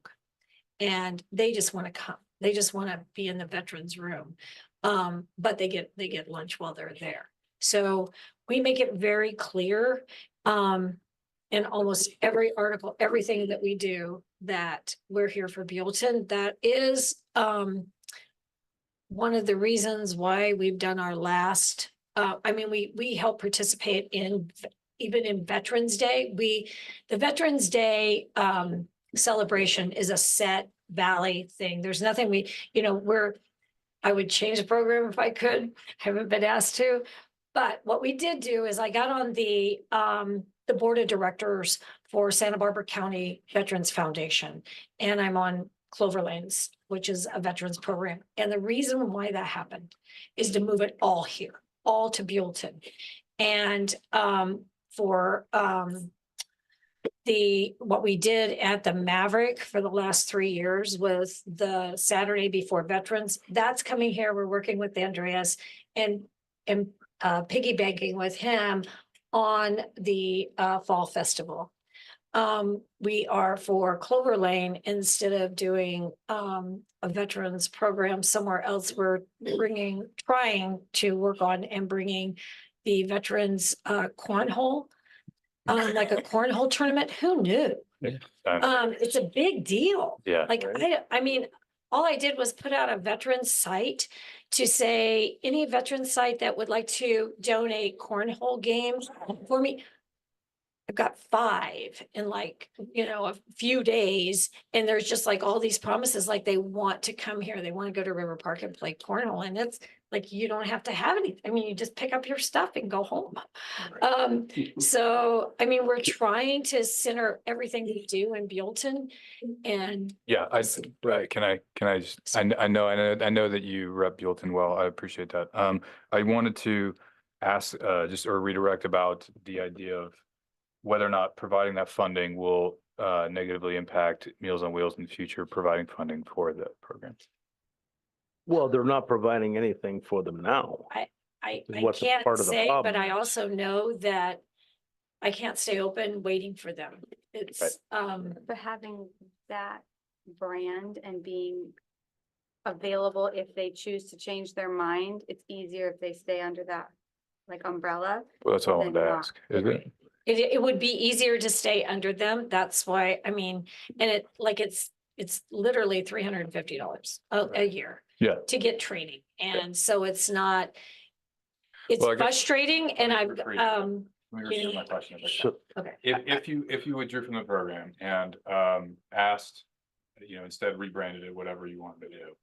and they just want to come. They just want to be in the veterans room, but they get lunch while they're there. So we make it very clear in almost every article, everything that we do, that we're here for Buellton. That is one of the reasons why we've done our last. We help participate in even in Veterans Day. The Veterans Day celebration is a set Valley thing. There's nothing I would change the program if I could. Haven't been asked to, But what we did do is I got on the board of directors for Santa Barbara County Veterans Foundation. And I'm on Clover Lanes, which is a veterans program. And the reason why that happened is to move it all here, all to Buellton. And for what we did at the Maverick for the last 3 years was the Saturday before Veterans. That's coming here. We're working with Andreas and piggybacking with him on the Fall Festival. We are for Clover Lane, instead of doing a veterans program somewhere else, we're trying to work on and bringing the veterans cornhole, like a cornhole tournament. Who knew? It's a big deal. Yeah. Like, I mean, all I did was put out a veterans site to say, any veteran site that would like to donate cornhole games for me. I've got 5 in like, a few days, and there's just like all these promises, like they want to come here. They want to go to River Park and play cornhole. And it's like, you don't have to have anything. I mean, you just pick up your stuff and go home. So, I mean, we're trying to center everything we do in Buellton, and Yeah, right. Can I just, I know that you rep Buellton well. I appreciate that. I wanted to ask, or redirect about the idea of whether or not providing that funding will negatively impact Meals on Wheels in the future, providing funding for the program. Well, they're not providing anything for them now. I What's a can't part of the say, problem but I is- also know that I can't stay open waiting for them. It's, But having that brand and being available if they choose to change their mind, it's easier if they stay under that like umbrella. Well, that's all I wanted to Then not. ask. Is it? it would be easier to stay under them. That's why, I mean, and it's literally $350 a year. Yeah. To get training. And so it's not, it's Well, I guess- frustrating, and I've, Let me repeat my question. So, okay. If you withdrew from the program and asked, instead rebranded it, whatever you wanted to do,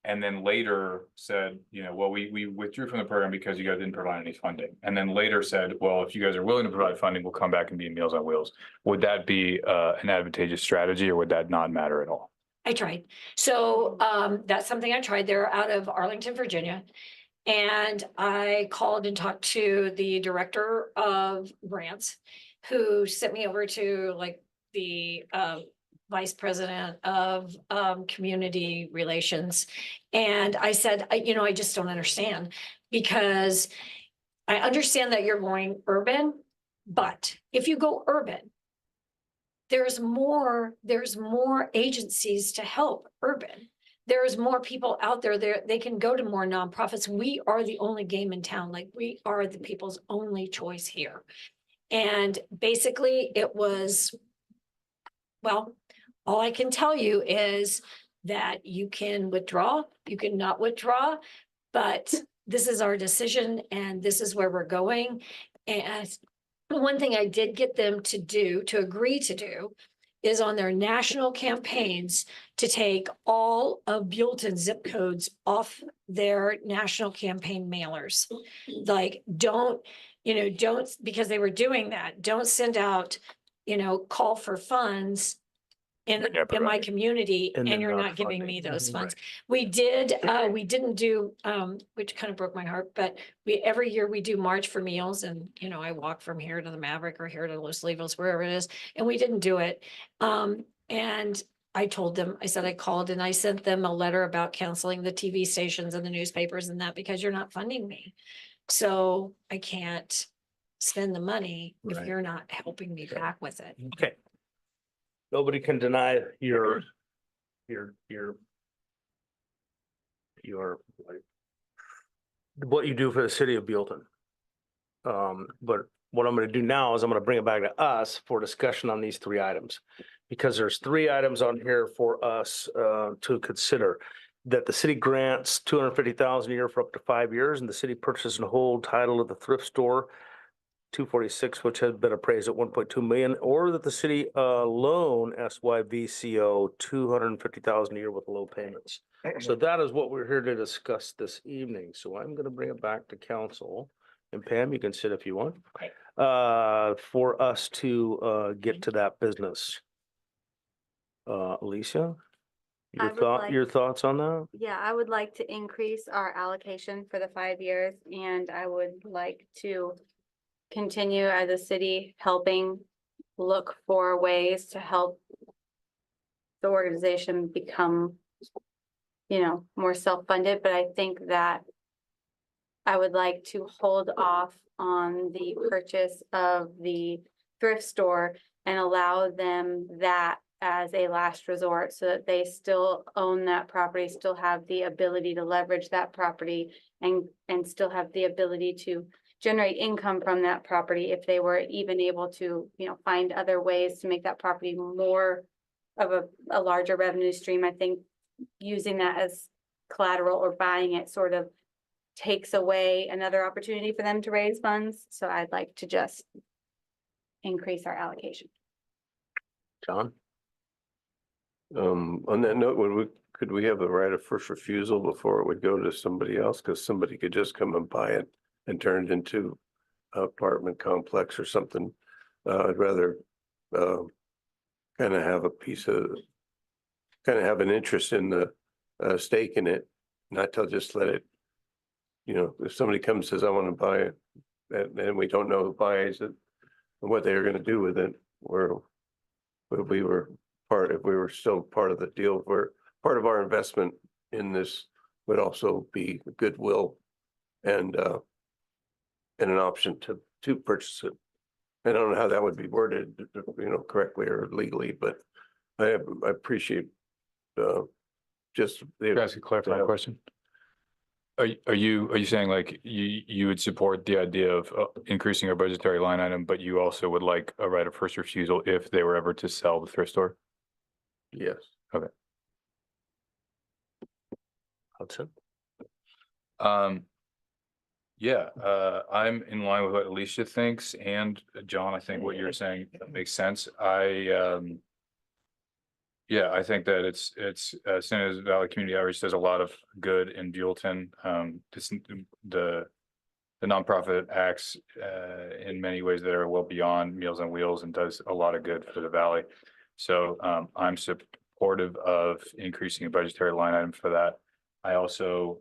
and then later said, well, we withdrew from the program because you guys didn't provide any funding, and then later said, well, if you guys are willing to provide funding, we'll come back and be Meals on Wheels. Would that be an advantageous strategy, or would that not matter at all? I tried. So that's something I tried. They're out of Arlington, Virginia. And I called and talked to the director of grants, who sent me over to like the vice president of community relations. And I said, I just don't understand, because I understand that you're going urban, but if you go urban, there's more agencies to help urban. There's more people out there. They can go to more nonprofits. We are the only game in town. Like, we are the people's only choice here. And basically it was, well, all I can tell you is that you can withdraw, you can not withdraw, but this is our decision and this is where we're going. And one thing I did get them to agree to do, is on their national campaigns to take all of Buellton zip codes off their national campaign mailers. Like, don't, because they were doing that, don't send out, call for funds in my community, And and they're you're not not giving funding. me those Mhm. funds. We didn't do, which kind of broke my heart, but every year we do March for Meals, and, I walk from here to the Maverick or here to Los Levos, wherever it is, and we didn't do it. And I told them, I said, I called and I sent them a letter about canceling the TV stations and the newspapers and that, because you're not funding me. So I can't spend the money if Right. you're not helping me back with it. okay. Nobody can deny your like, what you do for the city of Buellton. But what I'm gonna do now is I'm gonna bring it back to us for discussion on these 3 items. Because there's 3 items on here for us to consider. That the city grants $250,000 a year for up to 5 years, and the city purchases and hold title of the thrift store 246, which has been appraised at 1.2 million, or that the city loan SYVCO $250,000 a year with low payments. So that is what we're here to discuss this evening. So I'm gonna bring it back to council And Pam, you can sit if you want. Okay. For us to get to that business. Alicia? I would like- Your thoughts on that? Yeah, I would like to increase our allocation for the 5 years, and I would like to continue as a city helping look for ways to help the organization become, more self-funded, but I think that I would like to hold off on the purchase of the thrift store and allow them that as a last resort so that they still own that property, still have the ability to leverage that property and still have the ability to generate income from that property if they were even able to, find other ways to make that property more of a larger revenue stream. I think using that as collateral or buying it sort of takes away another opportunity for them to raise funds. So I'd like to just increase our allocation. John? On that note, could we have the right of first refusal before it would go to somebody else? Because somebody could just come and buy it and turn it into an apartment complex or something. I'd rather kind of have have an interest in the stake in it, not to just let it, if somebody comes and says, I want to buy it, and we don't know who buys it and what they're going to do with it, if we were still part of the deal, where part of our investment in this would also be goodwill and an option to purchase it. I don't know how that would be worded, correctly or legally, but I appreciate just the. Can I ask a clarifying question? Are you saying like you would support the idea of increasing our budgetary line item, but you also would like a right of first refusal if they were ever to sell the thrift store? Yes. Okay. Hudson? Yeah, I'm in line with what Alicia thinks, and John, I think what you're saying makes sense. Yeah, I think that it's San Jose Valley Community Outreach does a lot of good in Buellton. The nonprofit acts in many ways that are well beyond Meals on Wheels and does a lot of good for the valley. So I'm supportive of increasing a budgetary line item for that. I also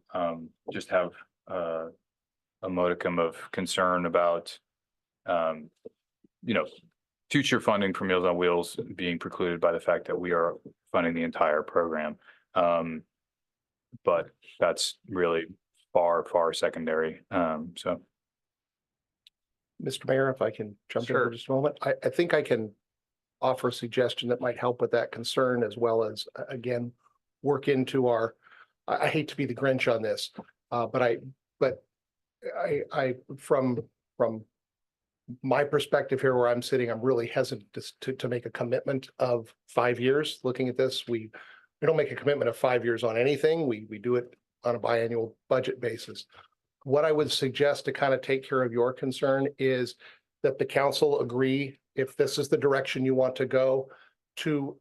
just have a modicum of concern about future funding for Meals on Wheels being precluded by the fact that we are funding the entire program. But that's really far secondary. So. Mr. Mayor, if I can jump in Sure. for just a moment, I think I can offer a suggestion that might help with that concern, as well as, again, work into I hate to be the Grinch on this, but I from my perspective here where I'm sitting, I'm really hesitant to make a commitment of 5 years. Looking at this, we don't make a commitment of 5 years on anything. We do it on a biannual budget basis. What I would suggest to kind of take care of your concern is that the council agree, if this is the direction you want to go, to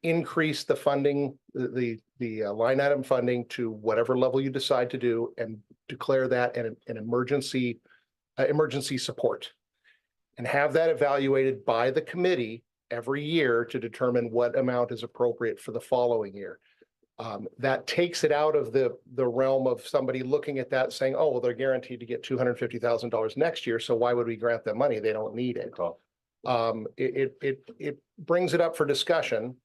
increase the funding, the line item funding to whatever level you decide to do, and declare that an emergency support, and have that evaluated by the committee every year to determine what amount is appropriate for the following year. That takes it out of the realm of somebody looking at that saying, oh, well, they're guaranteed to get $250,000 next year, so why would we grant them money? They don't need it. It brings it up for discussion.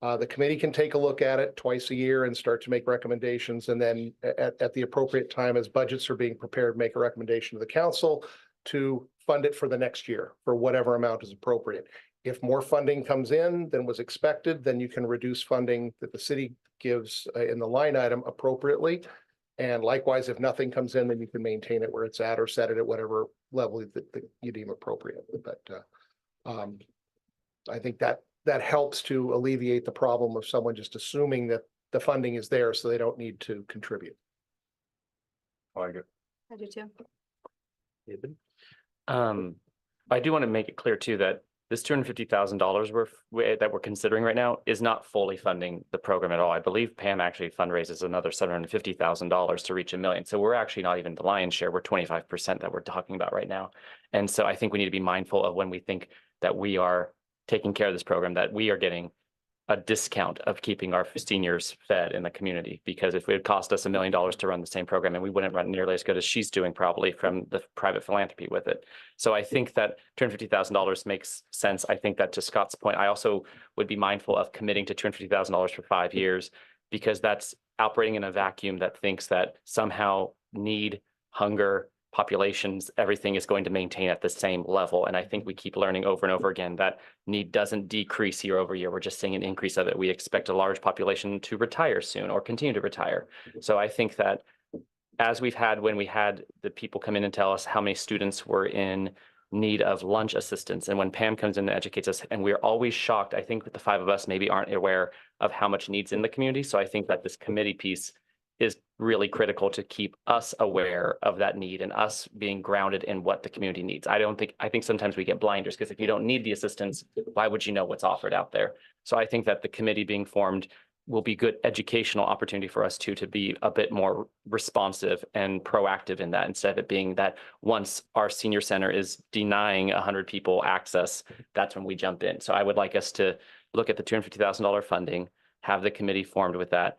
The committee can take a look at it twice a year and start to make recommendations, and then at the appropriate time, as budgets are being prepared, make a recommendation to the council to fund it for the next year for whatever amount is appropriate. If more funding comes in than was expected, then you can reduce funding that the city gives in the line item appropriately. And likewise, if nothing comes in, then you can maintain it where it's at or set it at whatever level that you deem appropriate. But I think that helps to alleviate the problem of someone just assuming that the funding is there, so they don't need to contribute. I like it. I do too. David? I do want to make it clear too that this $250,000 that we're considering right now is not fully funding the program at all. I believe Pam actually fundraises another $750,000 to reach $1 million. So we're actually not even the lion's share. We're 25% that we're talking about right now. And so I think we need to be mindful of when we think that we are taking care of this program, that we are getting a discount of keeping our seniors fed in the community. Because if it would cost us $1 million to run the same program, and we wouldn't run nearly as good as she's doing probably from the private philanthropy with it. So I think that $250,000 makes sense. I think that, to Scott's point, I also would be mindful of committing to $250,000 for 5 years, because that's operating in a vacuum that thinks that somehow need, hunger, populations, everything is going to maintain at the same level. And I think we keep learning over and over again that need doesn't decrease year over year. We're just seeing an increase of it. We expect a large population to retire soon or continue to retire. So I think that, as we've had when we had the people come in and tell us how many students were in need of lunch assistance, and when Pam comes in and educates us, and we're always shocked, I think that the 5 of us maybe aren't aware of how much needs in the community. So I think that this committee piece is really critical to keep us aware of that need and us being grounded in what the community needs. I think sometimes we get blinders, because if you don't need the assistance, why would you know what's offered out there? So I think that the committee being formed will be good educational opportunity for us to be a bit more responsive and proactive in that, instead of it being that once our senior center is denying 100 people access, that's when we jump in. So I would like us to look at the $250,000 funding, have the committee formed with that.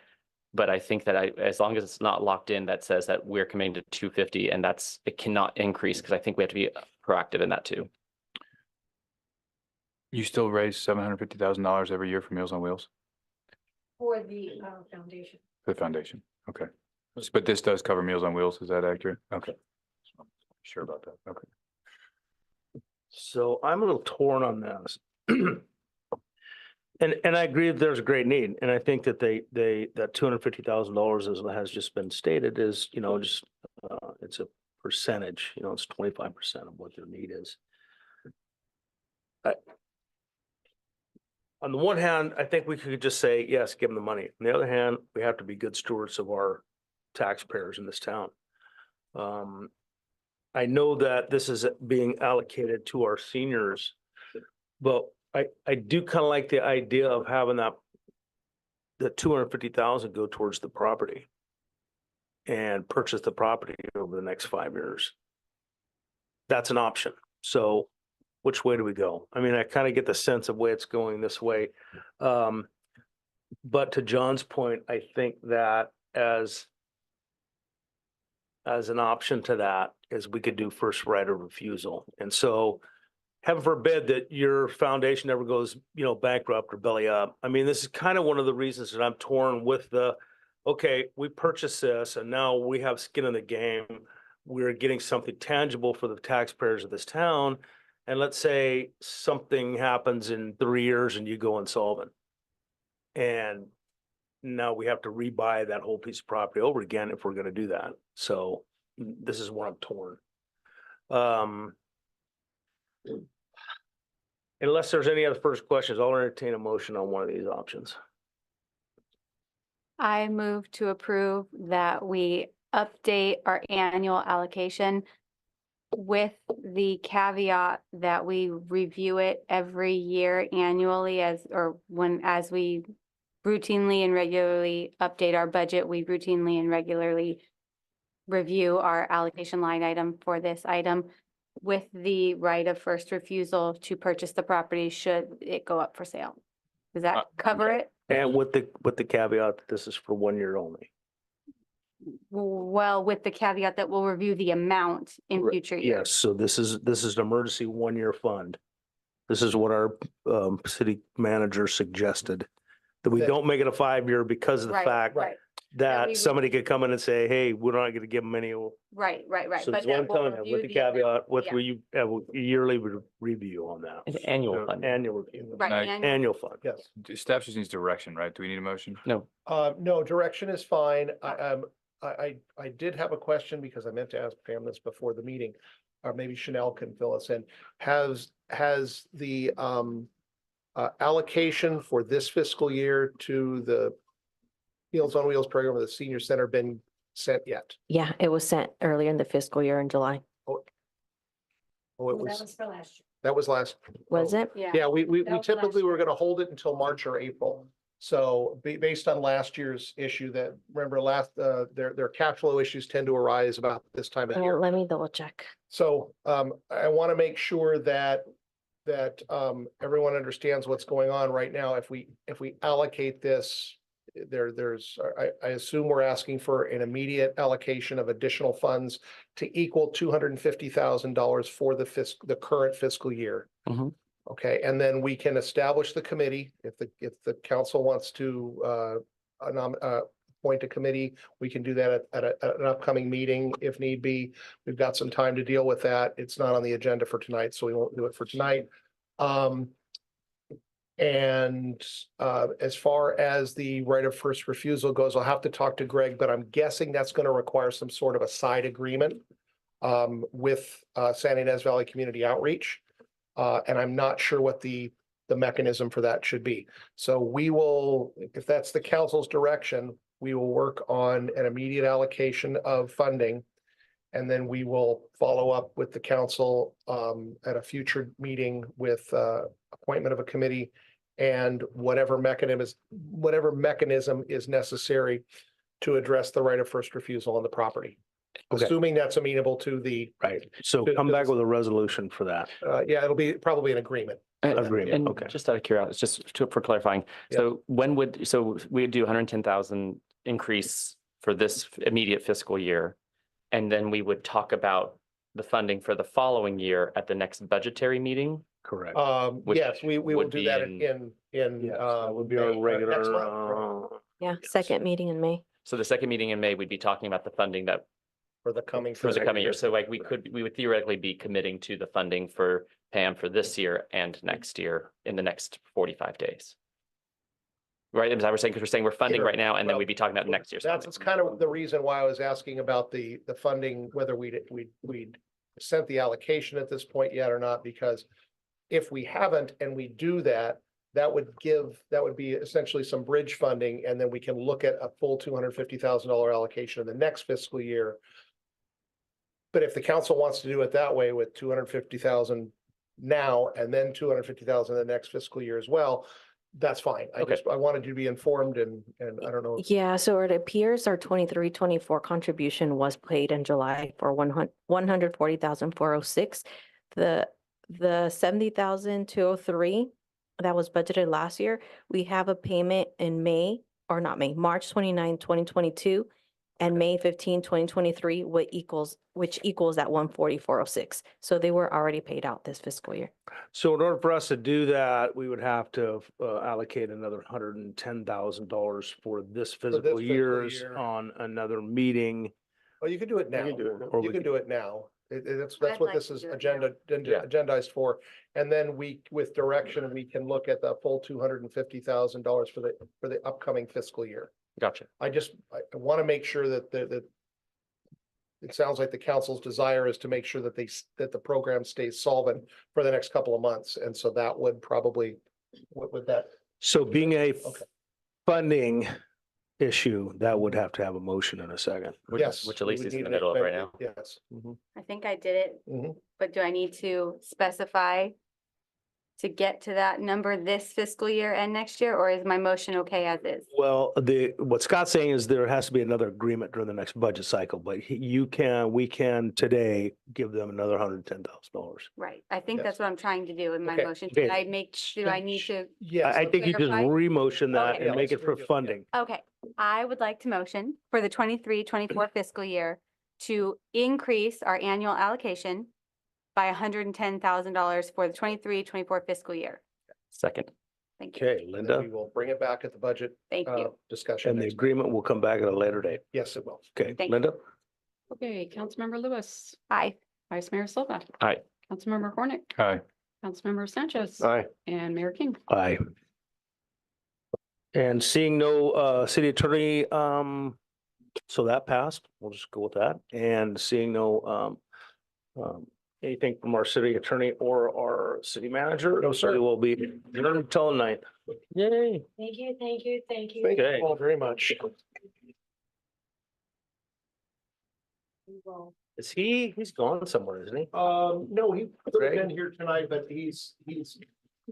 But I think that as long as it's not locked in, that says that we're committing to 250, and it cannot increase, because I think we have to be proactive in that too. You still raise $750,000 every year for Meals on Wheels For the foundation. for the foundation? Okay. But this does cover Meals on Wheels, is that accurate? Okay. Sure about that, okay. So I'm a little torn on this. And I agree that there's a great need, and I think that that $250,000, as has just been stated, is, just, it's a percentage, it's 25% of what their need is. On the one hand, I think we could just say, yes, give them the money. On the other hand, we have to be good stewards of our taxpayers in this town. I know that this is being allocated to our seniors, but I do kind of like the idea of having the 250,000 go towards the property and purchase the property over the next 5 years. That's an option. So which way do we go? I mean, I kind of get the sense of way it's going this way. But to John's point, I think that as an option to that is we could do first right of refusal. And so, heaven forbid that your foundation ever goes, bankrupt or belly up. I mean, this is kind of one of the reasons that I'm torn with okay, we purchased this and now we have skin in the game. We're getting something tangible for the taxpayers of this town. And let's say something happens in 3 years and you go insolvent. And now we have to rebuy that whole piece of property over again if we're going to do that. So this is where I'm torn. Unless there's any other first questions, I'll entertain a motion on one of these options. I move to approve that we update our annual allocation with the caveat that we review it every year annually as we routinely and regularly update our budget. We routinely and regularly review our allocation line item for this item, with the right of first refusal to purchase the property should it go up for sale. Does that cover it? And with the caveat that this is for 1 year only. Well, with the caveat that we'll review the amount in future years. Yes, so this is an emergency 1 year fund. This is what our city manager suggested, that we don't make it a 5 year because of the fact That we that somebody could come in and say, hey, we're not going to give them any. Right. So But that's what I'm that we'll telling you, review with the the amount. caveat, with Yeah. where you have a yearly review on that. An annual fund. Annual review. Right, Nice. annual. Annual fund. Yes. Staff just needs direction, right? Do we need a motion? No, No, direction is fine. I did have a question because I meant to ask Pam this before the meeting, or maybe Chanel can fill us in. Has the allocation for this fiscal year to the Meals on Wheels program of the senior center been sent yet? Yeah, it was sent earlier in the fiscal year in July. Oh, it Well, that was, for last year. that was last. Was oh, it? Yeah, we That was typically last were year. gonna hold it until March or April. So based on last year's issue that, remember their cash flow issues tend to arise about this time of year. Let me double check. So I want to make sure that everyone understands what's going on right now. If we allocate this, I assume we're asking for an immediate allocation of additional funds to equal $250,000 for the current fiscal year. Mhm. Okay, and then we can establish the committee if the council wants to appoint a committee. We can do that at an upcoming meeting if need be. We've got some time to deal with that. It's not on the agenda for tonight, so we won't do it for tonight. As far as the right of first refusal goes, I'll have to talk to Greg, but I'm guessing that's going to require some sort of a side agreement with San Ynez Valley Community Outreach. And I'm not sure what the mechanism for that should be. So we will, if that's the council's direction, we will work on an immediate allocation of funding. And then we will follow up with the council at a future meeting with appointment of a committee and whatever mechanism is necessary to address the right of first refusal on the property. Okay. Assuming that's amenable to the, Right. So To- come to back the- with a resolution for that. yeah, it'll be probably an agreement. Agreement, And okay. just out of curiosity, for clarifying, so we'd do 110,000 increase for this immediate fiscal year. And then we would talk about the funding for the following year at the next budgetary meeting. Correct. Which Yes, we will would do be that in- in. That would be our May, next regular, month, right, Yeah, second meeting in May. So the second meeting in May, we'd be talking about the funding that for the coming. for the fiscal coming year. So like we would theoretically be committing to the funding for Pam for this year and next year in the next 45 days. Right? Is that what we're saying? Because we're saying we're funding Sure. right now and then Well, we'd be talking about next year's. That's funding. kind of the reason why I was asking about the funding, whether we'd sent the allocation at this point yet or not, because if we haven't and we do that, that would be essentially some bridge funding, and then we can look at a full $250,000 allocation in the next fiscal year. But if the council wants to do it that way with 250,000 now and then 250,000 the next fiscal year as well, that's fine. Okay. I wanted you to be informed and I don't know. Yeah, so it appears our 23-24 contribution was paid in July for 140,406. The 70,203 that was budgeted last year, we have a payment in March 29, 2022, and May 15, 2023, which equals that 140,406. So they were already paid out this fiscal year. So in order for us to do that, we would have to allocate another $110,000 for this fiscal fiscal year's year. on another meeting. Well, you can do it now. can do it, or You we can can- do it now. That's I'd what like this to is do it now. Yeah. agendized for. And then with direction, we can look at the full $250,000 for the upcoming fiscal year. Gotcha. I want to make sure that it sounds like the council's desire is to make sure that the program stays solvent for the next couple of months. And so that would probably, what would that? So being a Okay. funding issue, that would have to have a motion in a second. Yes. Which at we least would is in need the an middle of right amendment. now. Yes. I think I did it, Mhm. but do I need to specify to get to that number this fiscal year and next year, or is my motion okay as is? Well, what Scott's saying is there has to be another agreement during the next budget cycle, but we can today give them another $110,000. Right, I think Yes. that's what I'm trying to do in my Okay. motion. Okay. Did I do I need to? Yes. I think you just clarify? re-motion that Okay. and make let's it for redo it, yeah. funding. Okay, I would like to motion for the 23-24 fiscal year to increase our annual allocation by $110,000 for the 23-24 fiscal year. Second. Thank you. Okay, And then Linda, we will bring it back at the budget Thank you. discussion. and the next month. agreement will come back at a later date. Yes, it will. Okay, Thank you. Linda? Okay, Councilmember Lewis, Aye. Vice Mayor Silva. Aye. Councilmember Hornick, Hi. Councilmember Sanchez. Aye. And Mayor King. Aye. And seeing no city attorney, so that passed, we'll just go with that. And seeing no anything from our city attorney or our city manager. No, sir. We will be adjourned until 9. Yay. Thank you, thank you, thank you. Thank you Okay. all very much. Is he's gone somewhere, isn't he? No, he could have Greg? been here tonight, but he's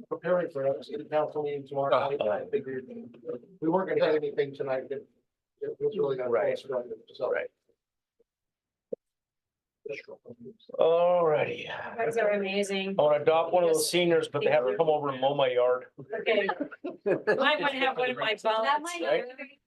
preparing for us in the council meeting tomorrow. night. I figured we weren't gonna get anything tonight. It was really gonna. Right. So. Right. Alrighty. Guys are amazing. I want to adopt one of those seniors, but they have to come over and mow my yard. Okay. Might want to have one of my That bullets. might Right? not be